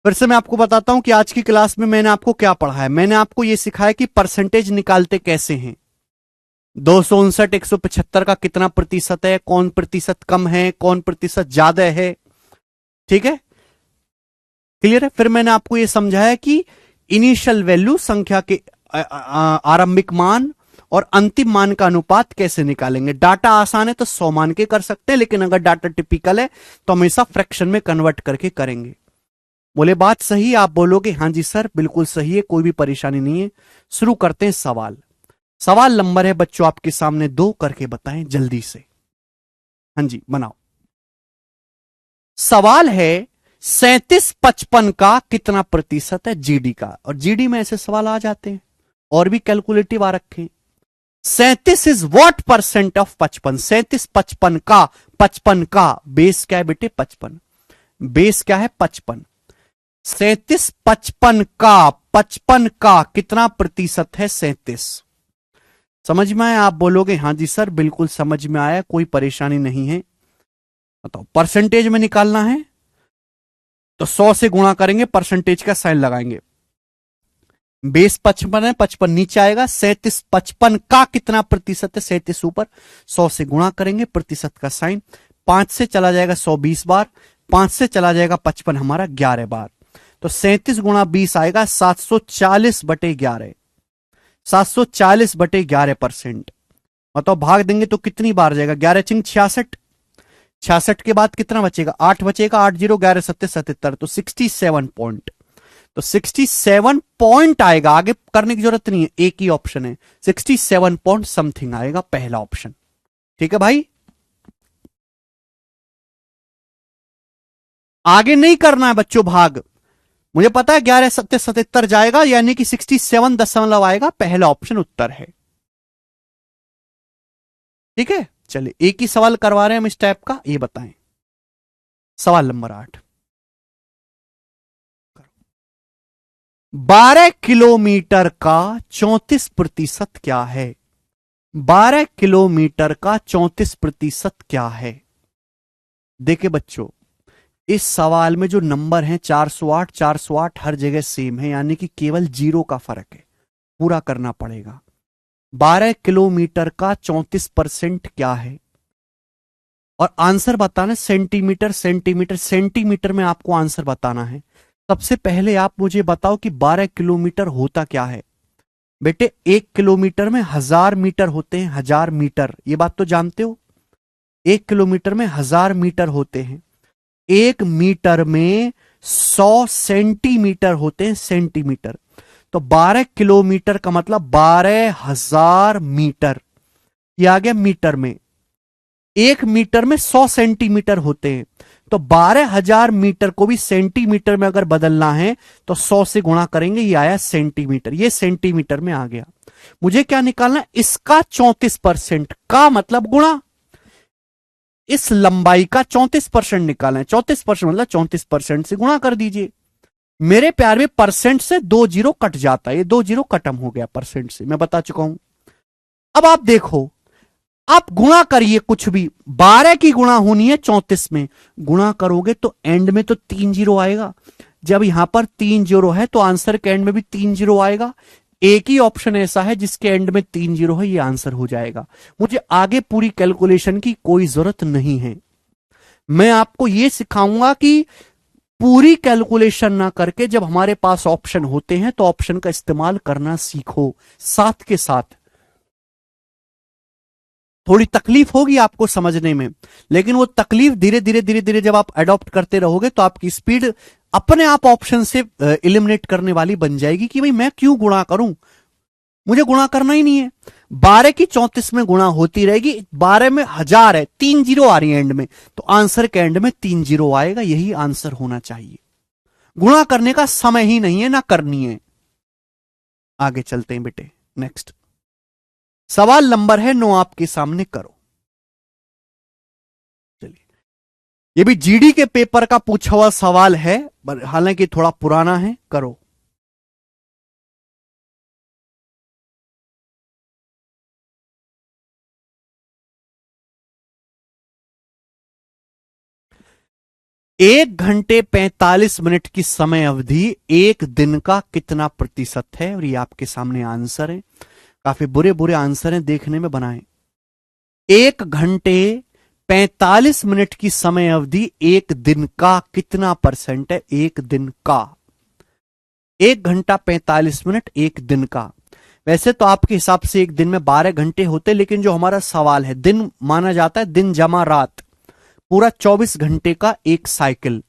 Speaker 1: फिर से मैं आपको बताता हूं कि आज की क्लास में मैंने आपको क्या पढ़ा है। मैंने आपको यह सिखाया कि परसेंटेज निकालते कैसे हैं। 259 175 का कितना प्रतिशत है, कौन प्रतिशत कम है, कौन प्रतिशत ज्यादा है, ठीक है? क्लियर है? फिर मैंने आपको यह समझाया कि इनिशियल वैल्यू संख्या के आरंभिक मान और अंतिम मान का अनुपात कैसे निकालेंगे। डाटा आसान है तो 100 मान के कर सकते हैं, लेकिन अगर डाटा टिपिकल है तो हमेशा फ्रैक्शन में कन्वर्ट करके करेंगे। बोले बात सही? आप बोलोगे हाँ जी सर बिल्कुल सही है, कोई भी परेशानी नहीं है। शुरू करते हैं सवाल। सवाल नंबर है बच्चों आपके सामने 2, करके बताएं जल्दी से। हाँ जी बनाओ। सवाल है 3755 का कितना प्रतिशत है जीडी का। और जीडी में ऐसे सवाल आ जाते हैं और भी कैलकुलेटिव आ रखे हैं। 37 इज व्हाट परसेंट ऑफ 55? 37 55 का, 55 का बेस क्या है बेटे? 55। बेस क्या है? 55। 37 55 का, 55 का कितना प्रतिशत है? 37। समझ में आया? आप बोलोगे हाँ जी सर बिल्कुल समझ में आया, कोई परेशानी नहीं है। बताओ परसेंटेज में निकालना है तो 100 से गुणा करेंगे, परसेंटेज का साइन लगाएंगे। बेस 55 है, 55 नीचे आएगा। 37 55 का कितना प्रतिशत है? 37 ऊपर, 100 से गुणा करेंगे, प्रतिशत का साइन। 5 से चला जाएगा 120 बार, 5 से चला जाएगा 55 हमारा 11 बार। तो 37 गुणा 20 आएगा 740/11। 740/11%। मतलब भाग देंगे तो कितनी बार जाएगा? 11 चिंग 66। 66 के बाद कितना बचेगा? 8 बचेगा। 8 0 11 7 77, तो 67 पॉइंट। तो 67 पॉइंट आएगा, आगे करने की जरूरत नहीं है, एक ही ऑप्शन है। 67 पॉइंट समथिंग आएगा पहला ऑप्शन। ठीक है भाई? आगे नहीं करना है बच्चों भाग। मुझे पता है 11 7 77 जाएगा, यानी कि 67 दशमलव आएगा, पहला ऑप्शन उत्तर है। ठीक है चलिए एक ही सवाल करवा रहे हैं हम इस टाइप का, ये बताएं। सवाल नंबर 8। 12 किलोमीटर का 34% क्या है? 12 किलोमीटर का 34% क्या है? देखिए बच्चों इस सवाल में जो नंबर है 408 408 हर जगह सेम है, यानी कि केवल 0 का फर्क है, पूरा करना पड़ेगा। 12 किलोमीटर का 34% क्या है? और आंसर बताना सेंटीमीटर सेंटीमीटर सेंटीमीटर में आपको आंसर बताना है। सबसे पहले आप मुझे बताओ कि 12 किलोमीटर होता क्या है? बेटे 1 किलोमीटर में 1000 मीटर होते हैं, 1000 मीटर, ये बात तो जानते हो। 1 किलोमीटर में 1000 मीटर होते हैं। 1 मीटर में 100 सेंटीमीटर होते हैं, सेंटीमीटर। तो 12 किलोमीटर का मतलब 12,000 मीटर, ये आ गया मीटर में। 1 मीटर में 100 सेंटीमीटर होते हैं, तो 12,000 मीटर को भी सेंटीमीटर में अगर बदलना है तो 100 से गुणा करेंगे, ये आया सेंटीमीटर, ये सेंटीमीटर में आ गया। मुझे क्या निकालना? इसका 34% का मतलब गुणा इस लंबाई का 34% निकालना है। 34% मतलब 34% से गुणा कर दीजिए। मेरे प्यार में परसेंट से 2 जीरो कट जाता है, ये 2 जीरो खत्म हो गया परसेंट से, मैं बता चुका हूं। अब आप देखो, आप गुणा करिए कुछ भी, 12 की गुणा होनी है 34 में, गुणा करोगे तो एंड में तो 3 जीरो आएगा। जब यहां पर 3 जीरो है तो आंसर के एंड में भी 3 जीरो आएगा। एक ही ऑप्शन ऐसा है जिसके एंड में 3 जीरो है, ये आंसर हो जाएगा। मुझे आगे पूरी कैलकुलेशन की कोई जरूरत नहीं है। मैं आपको यह सिखाऊंगा कि पूरी कैलकुलेशन ना करके जब हमारे पास ऑप्शन होते हैं तो ऑप्शन का इस्तेमाल करना सीखो। साथ के साथ थोड़ी तकलीफ होगी आपको समझने में, लेकिन वो तकलीफ धीरे धीरे धीरे धीरे जब आप अडॉप्ट करते रहोगे तो आपकी स्पीड अपने आप ऑप्शन से एलिमिनेट करने वाली बन जाएगी कि भाई मैं क्यों गुणा करूं, मुझे गुणा करना ही नहीं है। 12 की 34 में गुणा होती रहेगी, 12 में 1000 है, 3 जीरो आ रही है एंड में, तो आंसर के एंड में 3 जीरो आएगा, यही आंसर होना चाहिए। गुणा करने का समय ही नहीं है, ना करनी है। आगे चलते हैं बेटे, नेक्स्ट सवाल नंबर है 9 आपके सामने, करो। चलिए ये भी जीडी के पेपर का पूछा हुआ सवाल है, हालांकि थोड़ा पुराना है, करो। एक घंटे 45 मिनट की समय अवधि एक दिन का कितना प्रतिशत है? और ये आपके सामने आंसर है, काफी बुरे बुरे आंसर हैं, देखने में बनाएं। 1 घंटे 45 मिनट की समय अवधि एक दिन का कितना परसेंट है? एक दिन का। 1 घंटा 45 मिनट एक दिन का। वैसे तो आपके हिसाब से एक दिन में 12 घंटे होते, लेकिन जो हमारा सवाल है, दिन माना जाता है, दिन जमा रात, पूरा 24 घंटे का एक साइकिल।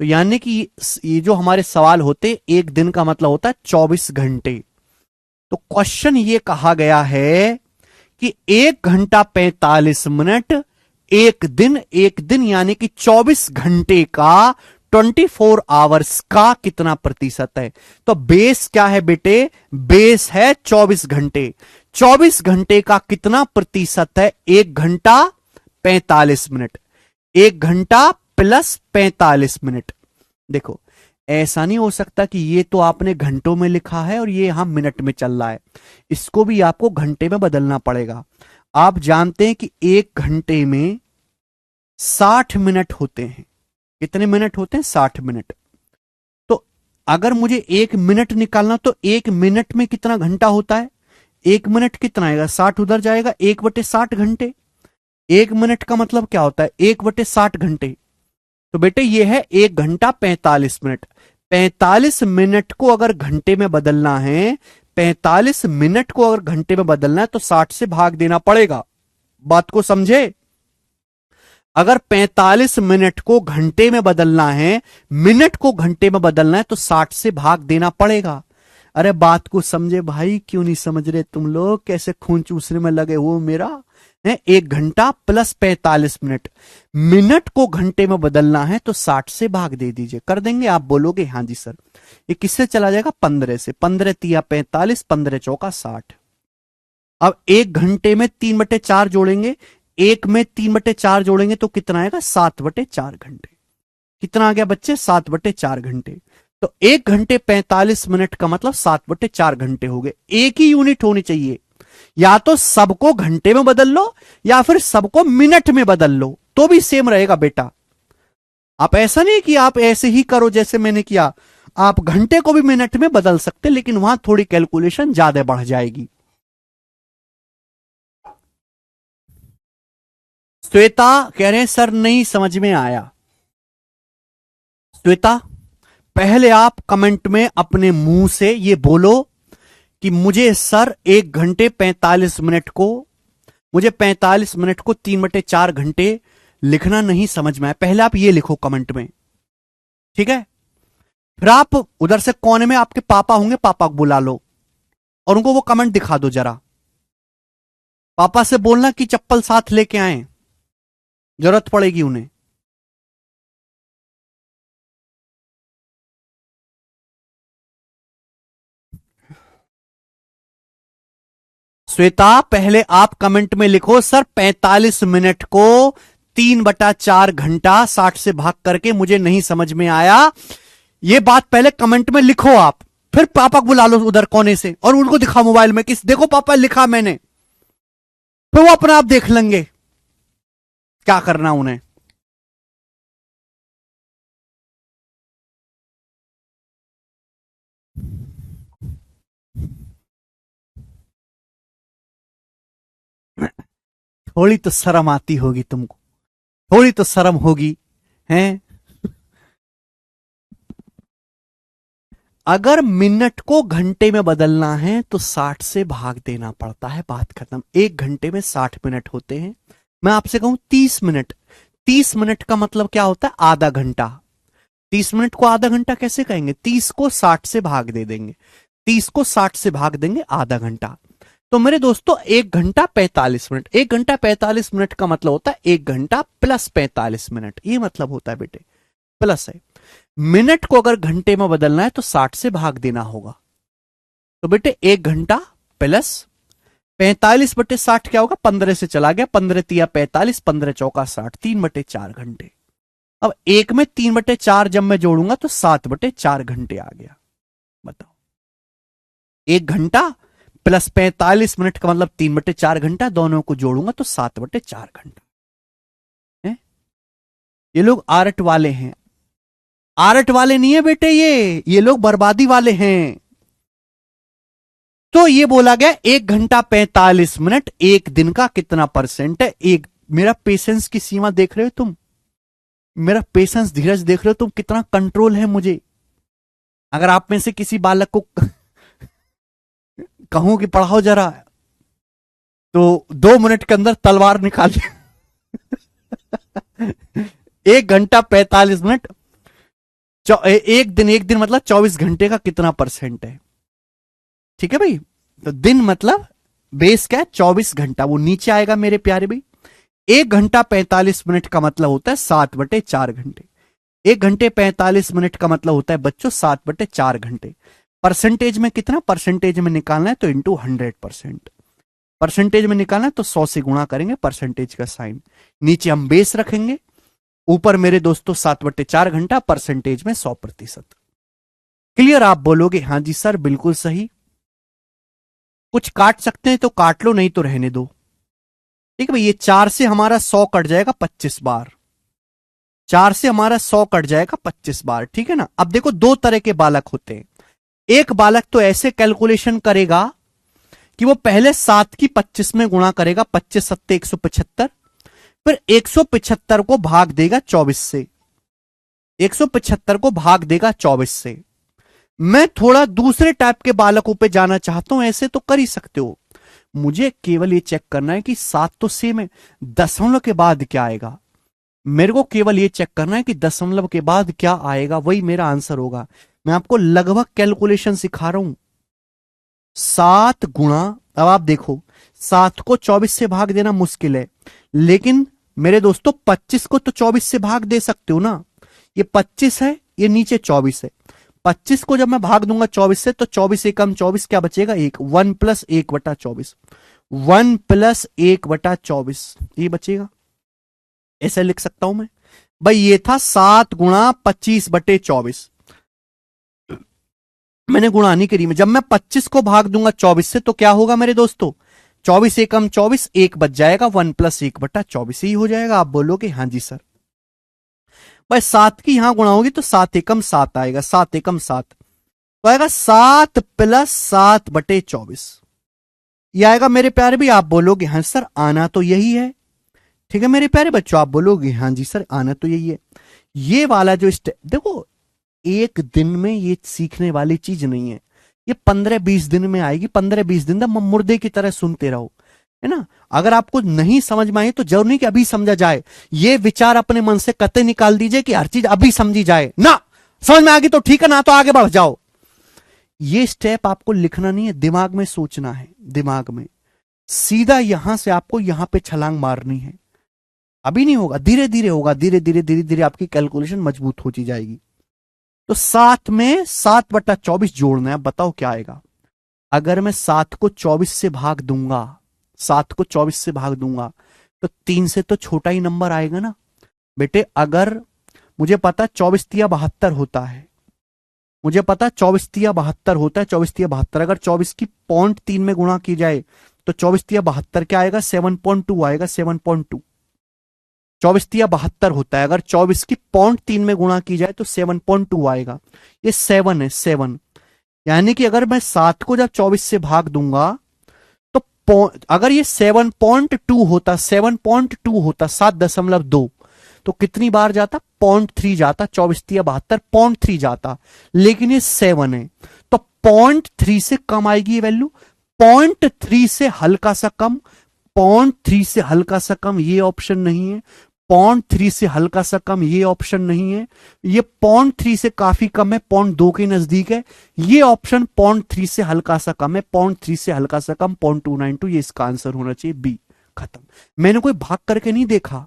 Speaker 1: तो यानी कि ये जो हमारे सवाल होते, एक दिन का मतलब होता है 24 घंटे। तो क्वेश्चन ये कहा गया है कि 1 घंटा 45 मिनट एक दिन यानी कि 24 घंटे का, 24 आवर्स का कितना प्रतिशत है? तो बेस क्या है बेटे? बेस है 24 घंटे। 24 घंटे का कितना प्रतिशत है? 1 घंटा 45 मिनट। 1 घंटा प्लस 45 मिनट। देखो, ऐसा नहीं हो सकता कि ये तो आपने घंटों में लिखा है और ये यहां मिनट में चल रहा है। इसको भी आपको घंटे में बदलना पड़ेगा। आप जानते हैं कि 1 घंटे में 60 मिनट होते हैं। कितने मिनट होते हैं? 60 मिनट। तो अगर मुझे 1 मिनट निकालना, तो 1 मिनट में कितना घंटा होता है? 1 मिनट कितना आएगा? 60 उधर जाएगा, 1/60 घंटे। 1 मिनट का मतलब क्या होता है? 1/60 घंटे। तो बेटे ये है 1 घंटा 45 मिनट। 45 मिनट को अगर घंटे में बदलना है, 45 मिनट को अगर घंटे में बदलना है, तो 60 से भाग देना पड़ेगा। बात को समझे? अगर 45 मिनट को घंटे में बदलना है, मिनट को घंटे में बदलना है, तो 60 से भाग देना पड़ेगा। अरे बात को समझे भाई? क्यों नहीं समझ रहे तुम लोग? कैसे खून चूसने में लगे हो मेरा है? 1 घंटा प्लस 45 मिनट, मिनट को घंटे में बदलना है तो 60 से भाग दे दीजिए। कर देंगे? आप बोलोगे हाँ जी सर। ये किससे चला जाएगा? 15 से। 15 तिया 45, 15 चौका 60। अब 1 घंटे में 3/4 जोड़ेंगे, एक में 3/4 जोड़ेंगे तो कितना आएगा? 7/4 घंटे। कितना आ गया बच्चे? 7/4 घंटे। तो 1 घंटे 45 मिनट का मतलब 7/4 घंटे हो गए। एक ही यूनिट होनी चाहिए। या तो सबको घंटे में बदल लो या फिर सबको मिनट में बदल लो, तो भी सेम रहेगा बेटा। आप ऐसा नहीं कि आप ऐसे ही करो जैसे मैंने किया। आप घंटे को भी मिनट में बदल सकते, लेकिन वहां थोड़ी कैलकुलेशन ज्यादा बढ़ जाएगी। श्वेता कह रहे हैं सर नहीं समझ में आया। श्वेता, पहले आप कमेंट में अपने मुंह से ये बोलो कि मुझे सर 1 घंटे 45 मिनट को, मुझे 45 मिनट को 3/4 घंटे लिखना नहीं समझ में आया। पहले आप ये लिखो कमेंट में, ठीक है? फिर आप उधर से कोने में आपके पापा होंगे, पापा को बुला लो और उनको वो कमेंट दिखा दो जरा। पापा से बोलना कि चप्पल साथ लेके आए, जरूरत पड़ेगी उन्हें। श्वेता, पहले आप कमेंट में लिखो सर 45 मिनट को 3/4 घंटा 60 से भाग करके मुझे नहीं समझ में आया। ये बात पहले कमेंट में लिखो आप, फिर पापा को बुला लो उधर कोने से और उनको दिखाओ मोबाइल में, किस देखो पापा लिखा मैंने। फिर वो अपना आप देख लेंगे क्या करना उन्हें। थोड़ी तो शर्म आती होगी तुमको, थोड़ी तो शर्म होगी हैं? अगर मिनट को घंटे में बदलना है तो 60 से भाग देना पड़ता है, बात खत्म। 1 घंटे में 60 मिनट होते हैं। मैं आपसे कहूं 30 मिनट, 30 मिनट का मतलब क्या होता है? आधा घंटा। 30 मिनट को आधा घंटा कैसे कहेंगे? 30 को 60 से भाग दे देंगे, 30 को 60 से भाग देंगे, आधा घंटा। तो मेरे दोस्तों 1 घंटा 45 मिनट, 1 घंटा 45 मिनट का मतलब होता है 1 घंटा प्लस 45 मिनट, ये मतलब होता है बेटे, प्लस है। मिनट को अगर घंटे में बदलना है तो 60 से भाग देना होगा। तो बेटे 1 घंटा प्लस 45/60 क्या होगा? 15 से चला गया, 15 तिया 45, 15 चौका 60, 3/4 घंटे। अब एक में 3/4 जब मैं जोड़ूंगा तो 7/4 घंटे आ गया। बताओ, 1 घंटा प्लस 45 मिनट का मतलब 3/4 घंटा, दोनों को जोड़ूंगा तो 7/4 घंटा है? ये लोग आरट वाले हैं, आरट वाले नहीं है बेटे, ये लोग बर्बादी वाले हैं। तो ये बोला गया 1 घंटा 45 मिनट एक दिन का कितना परसेंट है? मेरा पेशेंस की सीमा देख रहे हो तुम, मेरा पेशेंस धीरज देख रहे हो तुम, कितना कंट्रोल है मुझे। अगर आप में से किसी बालक को कहूं कि पढ़ाओ जरा, तो 2 मिनट के अंदर तलवार निकाल 1 घंटा 45 मिनट, एक दिन मतलब 24 घंटे का कितना परसेंट है? ठीक है भाई, तो दिन मतलब बेस क्या है? 24 घंटा, वो नीचे आएगा मेरे प्यारे भाई। 1 घंटा 45 मिनट का मतलब होता है 7/4 घंटे। 1 घंटे 45 मिनट का मतलब होता है बच्चों 7/4 घंटे। परसेंटेज में कितना? परसेंटेज में निकालना है तो इंटू 100%। परसेंटेज में निकालना है तो 100 से गुणा करेंगे, परसेंटेज का साइन। नीचे हम बेस रखेंगे, ऊपर मेरे दोस्तों 7/4 घंटा, परसेंटेज में 100%। क्लियर? आप बोलोगे हाँ जी सर बिल्कुल सही। कुछ काट सकते हैं तो काट लो, नहीं तो रहने दो। ठीक है भाई, ये 4 से हमारा 100 कट जाएगा 25 बार। 4 से हमारा 100 कट जाएगा 25 बार। ठीक है ना? अब देखो, दो तरह के बालक होते हैं। एक बालक तो ऐसे कैलकुलेशन करेगा कि वो पहले 7 की 25 में गुणा करेगा, 25 सत्ते 175, फिर 175 को भाग देगा 24 से। 175 को भाग देगा 24 से। मैं थोड़ा दूसरे टाइप के बालकों पे जाना चाहता हूं, ऐसे तो कर ही सकते हो। मुझे केवल ये चेक करना है कि 7 तो सेम है, दशमलव के बाद क्या आएगा। मेरे को केवल ये चेक करना है कि दशमलव के बाद क्या आएगा, वही मेरा आंसर होगा। मैं आपको लगभग कैलकुलेशन सिखा रहा हूं। 7 गुणा, अब आप देखो, 7 को 24 से भाग देना मुश्किल है, लेकिन मेरे दोस्तों 25 को तो 24 से भाग दे सकते हो ना। ये 25 है, ये नीचे 24 है। 25 को जब मैं भाग दूंगा 24 से, तो 24 एकम 24, क्या बचेगा? 1। 1 + 1/24, 1 + 1/24 ये बचेगा। ऐसे लिख सकता हूं मैं भाई। ये था 7 गुणा 25/24। मैंने गुणा नहीं करी। जब मैं 25 को भाग दूंगा 24 से, तो क्या होगा मेरे दोस्तों? 24 एकम 24, 1 बच जाएगा, 1 + 1/24 ही हो जाएगा। आप बोलोगे हाँ जी सर। भाई 7 की यहां गुणा होगी तो 7 एकम 7 आएगा, 7 एकम 7 तो आएगा 7 + 7/24 ये आएगा मेरे प्यारे भी। आप बोलोगे हाँ सर आना तो यही है। ठीक है मेरे प्यारे बच्चों, आप बोलोगे हाँ जी सर आना तो यही है। ये वाला जो स्टेप देखो, एक दिन में ये सीखने वाली चीज नहीं है, ये 15-20 दिन में आएगी। 15-20 दिन तक मुर्दे की तरह सुनते रहो, है ना। अगर आपको नहीं समझ में आई तो जरूर नहीं कि अभी समझा जाए। ये विचार अपने मन से कतई निकाल दीजिए कि हर चीज अभी समझी जाए ना। समझ में आ गई तो ठीक है, ना तो आगे बढ़ जाओ। ये स्टेप आपको लिखना नहीं है, दिमाग में सोचना है। दिमाग में सीधा यहां से आपको यहां पे छलांग मारनी है। अभी नहीं होगा, धीरे धीरे होगा। धीरे धीरे धीरे धीरे आपकी कैलकुलेशन मजबूत होती जाएगी। तो 7 में 7/24 जोड़ना है। बताओ क्या आएगा? अगर मैं 7 को 24 से भाग दूंगा, 7 को 24 से भाग दूंगा, तो 3 से तो छोटा ही नंबर आएगा ना बेटे। अगर मुझे पता 24 तिया 72 होता है, मुझे पता 24 तिया 72 होता है, 24 तिया 72। अगर 24 की 0.3 में गुणा की जाए तो 24 तिया 72 क्या आएगा? 7.2 आएगा, 7.2। 24 तिया 72 होता है, अगर 24 की 0.3 में गुणा की जाए तो 7.2 आएगा। ये 7 है, 7। यानी कि अगर मैं 7 को जब 24 से भाग दूंगा तो अगर ये 7.2 होता, 7.2 होता, 7.2, तो कितनी बार जाता? 0.3 जाता। 24 तिया 72 0.3 जाता, लेकिन ये 7 है तो 0.3 से कम आएगी ये वैल्यू। 0.3 से हल्का सा कम, 0.3 से हल्का सा कम ये ऑप्शन नहीं है। 0.3 से हल्का सा कम ये ऑप्शन नहीं है। ये 0.3 से काफी कम है, 0.2 के नजदीक है। ये ऑप्शन 0.3 से हल्का सा कम है, 0.3 से हल्का सा कम 0.292। ये इसका आंसर होना चाहिए बी। खत्म। मैंने कोई भाग करके नहीं देखा।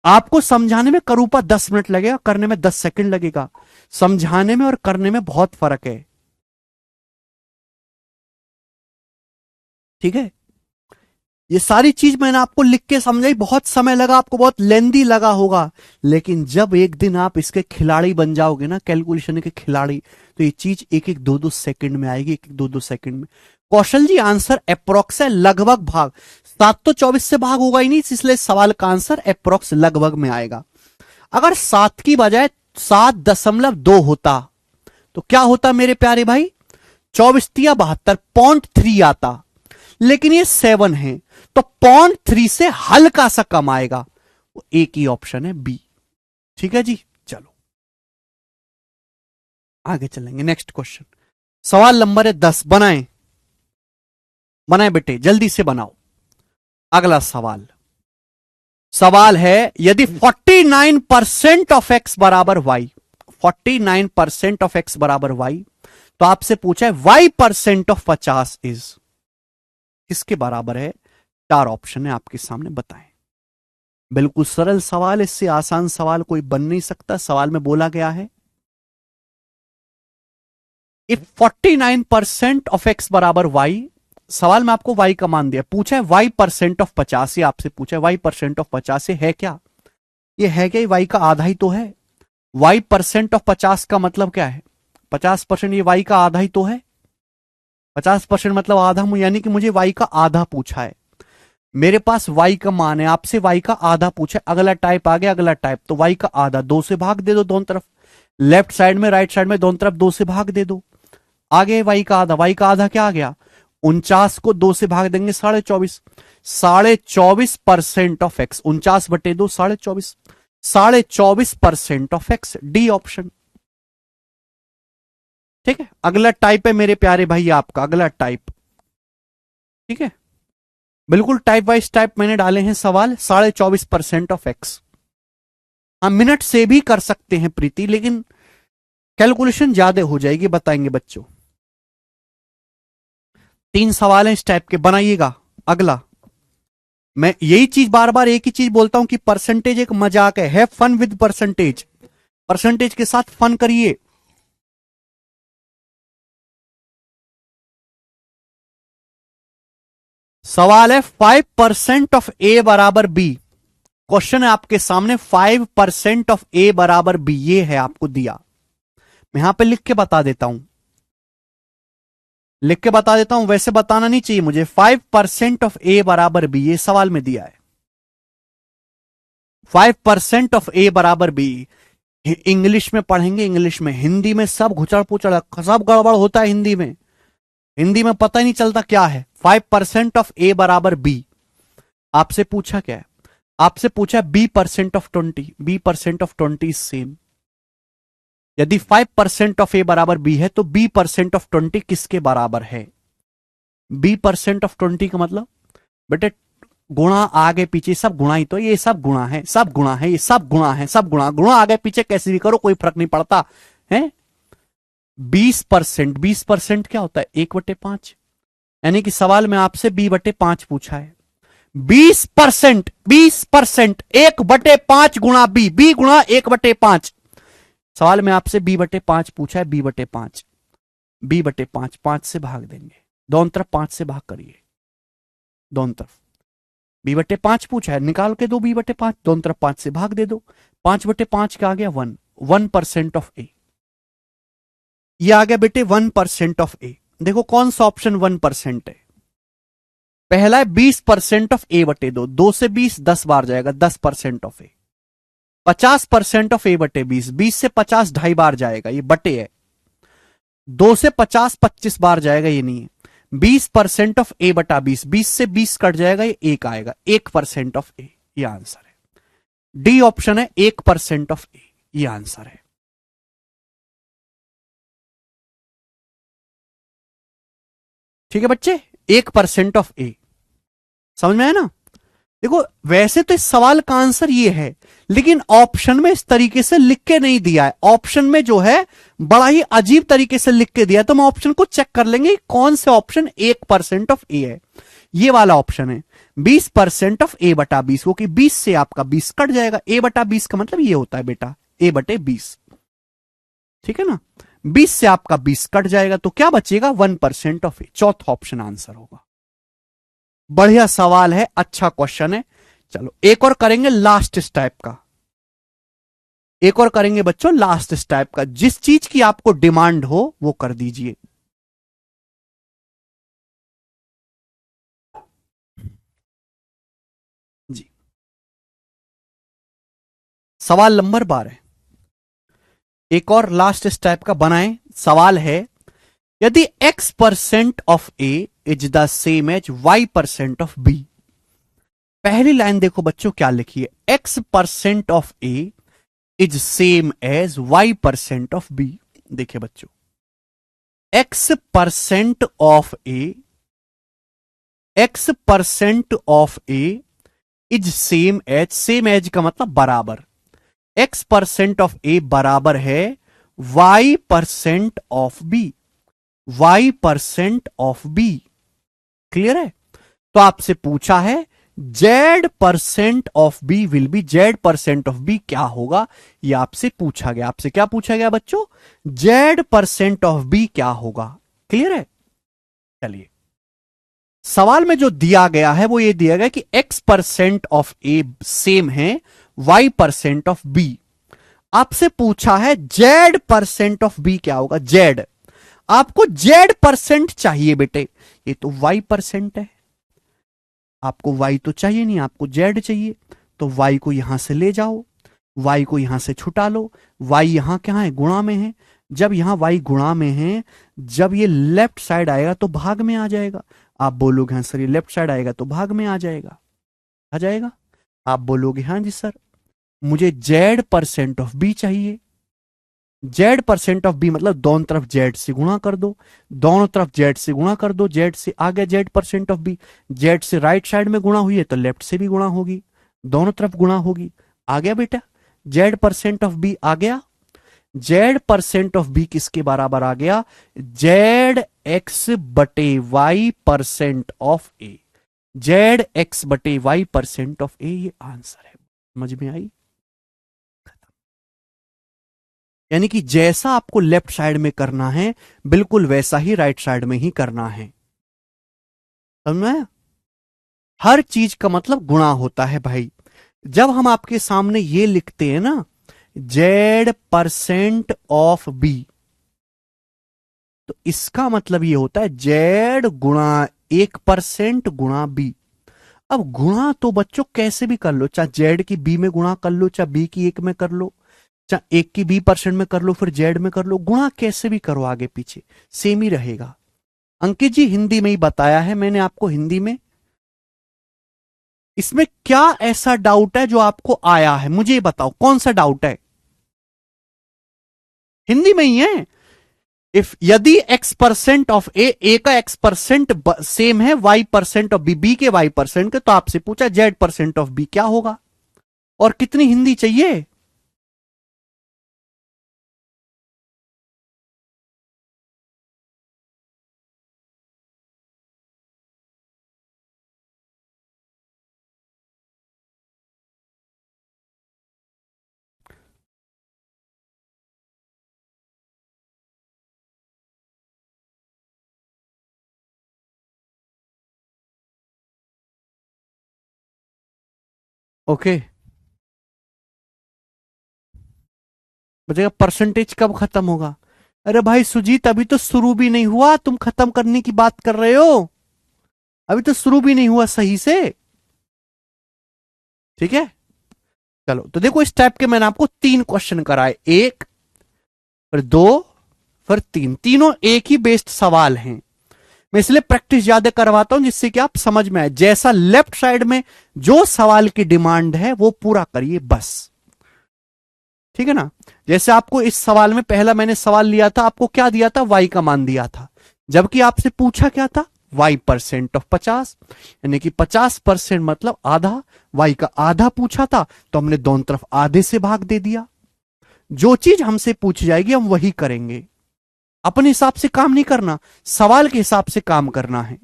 Speaker 1: आपको समझाने में करूपा 10 मिनट लगेगा, करने में 10 सेकंड लगेगा। समझाने में और करने में बहुत फर्क है। ठीक है, ये सारी चीज मैंने आपको लिख के समझाई, बहुत समय लगा, आपको बहुत लेंदी लगा होगा, लेकिन जब एक दिन आप इसके खिलाड़ी बन जाओगे ना, कैलकुलेशन के खिलाड़ी, तो ये चीज 1-1, 2-2 सेकंड में आएगी। 1-1, 2-2 सेकंड में। कौशल जी आंसर अप्रोक्स है, लगभग भाग। 7 तो 24 से भाग होगा ही नहीं, इसलिए सवाल का आंसर अप्रोक्स लगभग में आएगा। अगर 7 की बजाय 7.2 होता तो क्या होता मेरे प्यारे भाई? 24 तिया 72 0.3 आता, लेकिन ये 7 है तो 0.3 से हल्का सा कम आएगा, वो एक ही ऑप्शन है बी। ठीक है जी, चलो आगे चलेंगे। नेक्स्ट क्वेश्चन, सवाल नंबर है 10। बनाएं बनाएं बेटे, जल्दी से बनाओ। अगला सवाल, सवाल है यदि 49% ऑफ एक्स बराबर वाई, 49% ऑफ एक्स बराबर वाई, तो आपसे पूछा है y% ऑफ 50 इज किसके बराबर है? 4 ऑप्शन है आपके सामने, बताएं। बिल्कुल सरल सवाल, इससे आसान सवाल कोई बन नहीं सकता। सवाल में बोला गया है इफ 49% ऑफ एक्स बराबर वाई, सवाल में आपको y का मान दिया, पूछा है y% ऑफ 50, ये आपसे पूछा है y% ऑफ 50 है क्या? ये है क्या? y का आधा ही तो है। y% ऑफ 50 का मतलब क्या है? 50%, ये y का आधा ही तो है। 50% मतलब आधा, यानी कि मुझे y का आधा पूछा है। मेरे पास y का मान है, आपसे y का आधा पूछा है। अगला टाइप आ गया, अगला टाइप, तो y का आधा 2 से भाग दे दो दोनों तरफ, लेफ्ट साइड में राइट साइड में दोनों तरफ 2 से भाग दे दो। आगे y का आधा, y का आधा क्या आ गया? 49 को 2 से भाग देंगे 24.5, 24.5% of x, 49/2 24.5, 24.5% of x, D option. ठीक है, अगला टाइप है मेरे प्यारे भाई आपका, अगला टाइप। ठीक है, बिल्कुल टाइप वाइज टाइप मैंने डाले हैं सवाल। 24.5% ऑफ एक्स, हम मिनट से भी कर सकते हैं प्रीति, लेकिन कैलकुलेशन ज्यादा हो जाएगी, बताएंगे बच्चों। 3 सवाल हैं इस टाइप के, बनाइएगा। अगला, मैं यही चीज बार बार एक ही चीज बोलता हूं कि परसेंटेज एक मजाक है। Have fun with percentage, percentage के साथ फन करिए। सवाल है 5% ऑफ ए बराबर बी। क्वेश्चन है आपके सामने 5% ऑफ ए बराबर बी, ये है आपको दिया। मैं यहां पे लिख के बता देता हूं, लिख के बता देता हूं, वैसे बताना नहीं चाहिए मुझे। 5% ऑफ ए बराबर बी, ये सवाल में दिया है। 5% ऑफ ए बराबर बी। इंग्लिश में पढ़ेंगे, इंग्लिश में, हिंदी में सब घुचड़ पुचड़, सब गड़बड़ होता है हिंदी में। हिंदी में पता ही नहीं चलता क्या है। 5% ऑफ ए बराबर बी, आपसे पूछा क्या है? आपसे पूछा b% of 20, b% of 20 same. यदि 5% ऑफ ए बराबर बी है तो b% ऑफ 20 किसके बराबर है? b% ऑफ 20 का मतलब बेटे गुणा आगे पीछे सब गुणा ही तो, ये सब गुणा है, सब गुणा है, ये सब गुणा है, सब गुणा, गुणा आगे पीछे कैसे भी करो कोई फर्क नहीं पड़ता है। 20%, 20% क्या होता है? 1/5, यानी कि सवाल में आपसे b/5 पूछा है। 20%, 20%, 1/5 गुणा बी गुणा 1/5। सवाल में आपसे b/5 पूछा है, b/5, b/5, 5 से भाग देंगे, दोनों तरफ 5 से भाग करिए, दोनों तरफ b/5 पूछा है, निकाल के दो b/5, दोनों तरफ 5 से भाग दे दो। 5/5 क्या आ गया? 1, 1% ऑफ ए, ये आ गया बेटे 1% ऑफ ए। देखो कौन सा ऑप्शन 1% है? पहला है 20% ऑफ a/2, 2 से 20 10 बार जाएगा, 10% ऑफ ए। 50% ऑफ a/20, 20 से 50 2.5 बार जाएगा, ये बटे है। 2 से 50 25 बार जाएगा, ये नहीं है। 20% ऑफ a/20, 20 से 20 कट जाएगा, ये 1 आएगा, 1% ऑफ ए, ये आंसर है। डी ऑप्शन है 1% ऑफ ए, ये आंसर है। ठीक है बच्चे, 1% ऑफ ए, समझ में आया ना? देखो वैसे तो इस सवाल का आंसर ये है, लेकिन ऑप्शन में इस तरीके से लिख के नहीं दिया है। ऑप्शन में जो है बड़ा ही अजीब तरीके से लिख के दिया है, तो हम ऑप्शन को चेक कर लेंगे कौन से ऑप्शन 1% ऑफ ए है। ये वाला ऑप्शन है 20% ऑफ a/20, वो कि 20 से आपका 20 कट जाएगा। a/20 का मतलब ये होता है बेटा a/20, ठीक है ना? 20 से आपका 20 कट जाएगा, तो क्या बचेगा? 1% ऑफ ए, चौथा ऑप्शन आंसर होगा। बढ़िया सवाल है, अच्छा क्वेश्चन है। चलो एक और करेंगे लास्ट इस टाइप का, एक और करेंगे बच्चों लास्ट इस टाइप का। जिस चीज की आपको डिमांड हो वो कर दीजिए। जी, सवाल नंबर 12, एक और लास्ट इस टाइप का बनाएं। सवाल है यदि x% of A is the same as y% of B, पहली लाइन देखो बच्चों क्या लिखी है, x% of A is same as y% of B. देखिए बच्चों, x% of A is same as का मतलब बराबर, x% ऑफ ए बराबर है y% of B, y% of B. Clear है? तो आपसे पूछा है z% of B will be, z% of B क्या होगा, ये आपसे पूछा गया। आपसे क्या पूछा गया बच्चों? z% ऑफ बी क्या होगा। क्लियर है? चलिए, सवाल में जो दिया गया है वो ये दिया गया कि x% ऑफ ए सेम है y% ऑफ बी। आपसे पूछा है z% ऑफ बी क्या होगा। z, आपको z% चाहिए बेटे, ये तो y% है, आपको y तो चाहिए नहीं, आपको z चाहिए। तो y को यहां से ले जाओ, y को यहां से छुटा लो, y यहां क्या है, गुणा में है। जब यहां y गुणा में है, जब ये लेफ्ट साइड आएगा तो भाग में आ जाएगा। आप बोलोगे हाँ सर ये लेफ्ट साइड आएगा तो भाग में आ जाएगा, आ जाएगा। आप बोलोगे हाँ जी सर मुझे z% ऑफ b चाहिए। z% ऑफ b मतलब दोनों तरफ z से गुणा कर दो, दोनों तरफ z से गुणा कर दो, z से आ गया z% ऑफ b। z से राइट साइड में गुणा हुई है तो लेफ्ट से भी गुणा होगी, दोनों तरफ गुणा होगी। आ गया बेटा, z% ऑफ b आ गया। z% ऑफ b किसके बराबर आ गया? zx/y% of a, zx/y% of a, ये आंसर है। समझ में आई? यानी कि जैसा आपको लेफ्ट साइड में करना है बिल्कुल वैसा ही राइट साइड में ही करना है। समझ में? हर चीज का मतलब गुणा होता है भाई। जब हम आपके सामने ये लिखते हैं ना z% ऑफ b, तो इसका मतलब ये होता है z गुणा 1% गुणा b। अब गुणा तो बच्चों कैसे भी कर लो, चाहे z की b में गुणा कर लो, चाहे b की 1 में कर लो, चाहे 1 की b% में कर लो, फिर z में कर लो। गुणा कैसे भी करो आगे पीछे सेम ही रहेगा। अंकित जी हिंदी में ही बताया है मैंने आपको, हिंदी में। इसमें क्या ऐसा डाउट है जो आपको आया है, मुझे ये बताओ कौन सा डाउट है? हिंदी में ही है। इफ यदि x% ऑफ ए का x% सेम है y% ऑफ बी के y% के, तो आपसे पूछा z% ऑफ बी क्या होगा और कितनी हिंदी चाहिए? ओके, बचेगा परसेंटेज कब खत्म होगा? अरे भाई सुजीत अभी तो शुरू भी नहीं हुआ, तुम खत्म करने की बात कर रहे हो, अभी तो शुरू भी नहीं हुआ सही से। ठीक है, चलो तो देखो इस टाइप के मैंने आपको 3 क्वेश्चन कराए, 1 फिर 2 फिर 3, तीनों एक ही बेस्ड सवाल हैं। मैं इसलिए प्रैक्टिस ज्यादा करवाता हूं जिससे कि आप समझ में आए। जैसा लेफ्ट साइड में जो सवाल की डिमांड है वो पूरा करिए बस। ठीक है ना? जैसे आपको इस सवाल में पहला मैंने सवाल लिया था, आपको क्या दिया था? y का मान दिया था, जबकि आपसे पूछा क्या था? y% ऑफ 50, यानी कि 50% मतलब आधा, y का आधा पूछा था तो हमने दोनों तरफ आधे से भाग दे दिया। जो चीज हमसे पूछी जाएगी हम वही करेंगे, अपने हिसाब से काम नहीं करना, सवाल के हिसाब से काम करना है।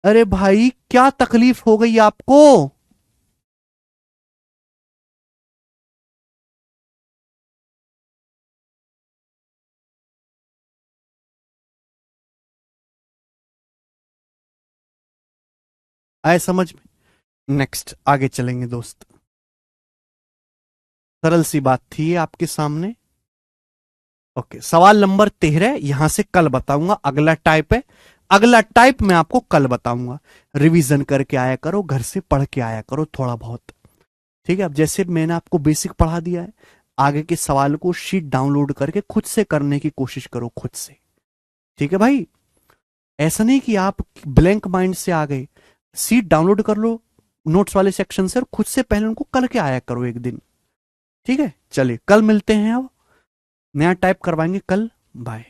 Speaker 1: अरे भाई क्या तकलीफ हो गई आपको? आए समझ में? नेक्स्ट आगे चलेंगे दोस्त। सरल सी बात थी आपके सामने। ओके, सवाल नंबर 13 यहां से कल बताऊंगा, अगला टाइप है, अगला टाइप मैं आपको कल बताऊंगा। रिवीजन करके आया करो, घर से पढ़ के आया करो थोड़ा बहुत। ठीक है, अब जैसे मैंने आपको बेसिक पढ़ा दिया है, आगे के सवाल को शीट डाउनलोड करके खुद से करने की कोशिश करो, खुद से। ठीक है भाई? ऐसा नहीं कि आप ब्लैंक माइंड से आ गए, सीट डाउनलोड कर लो नोट्स वाले सेक्शन से और खुद से पहले उनको करके आया करो एक दिन। ठीक है, चलिए कल मिलते हैं, अब नया टाइप करवाएंगे कल। बाय।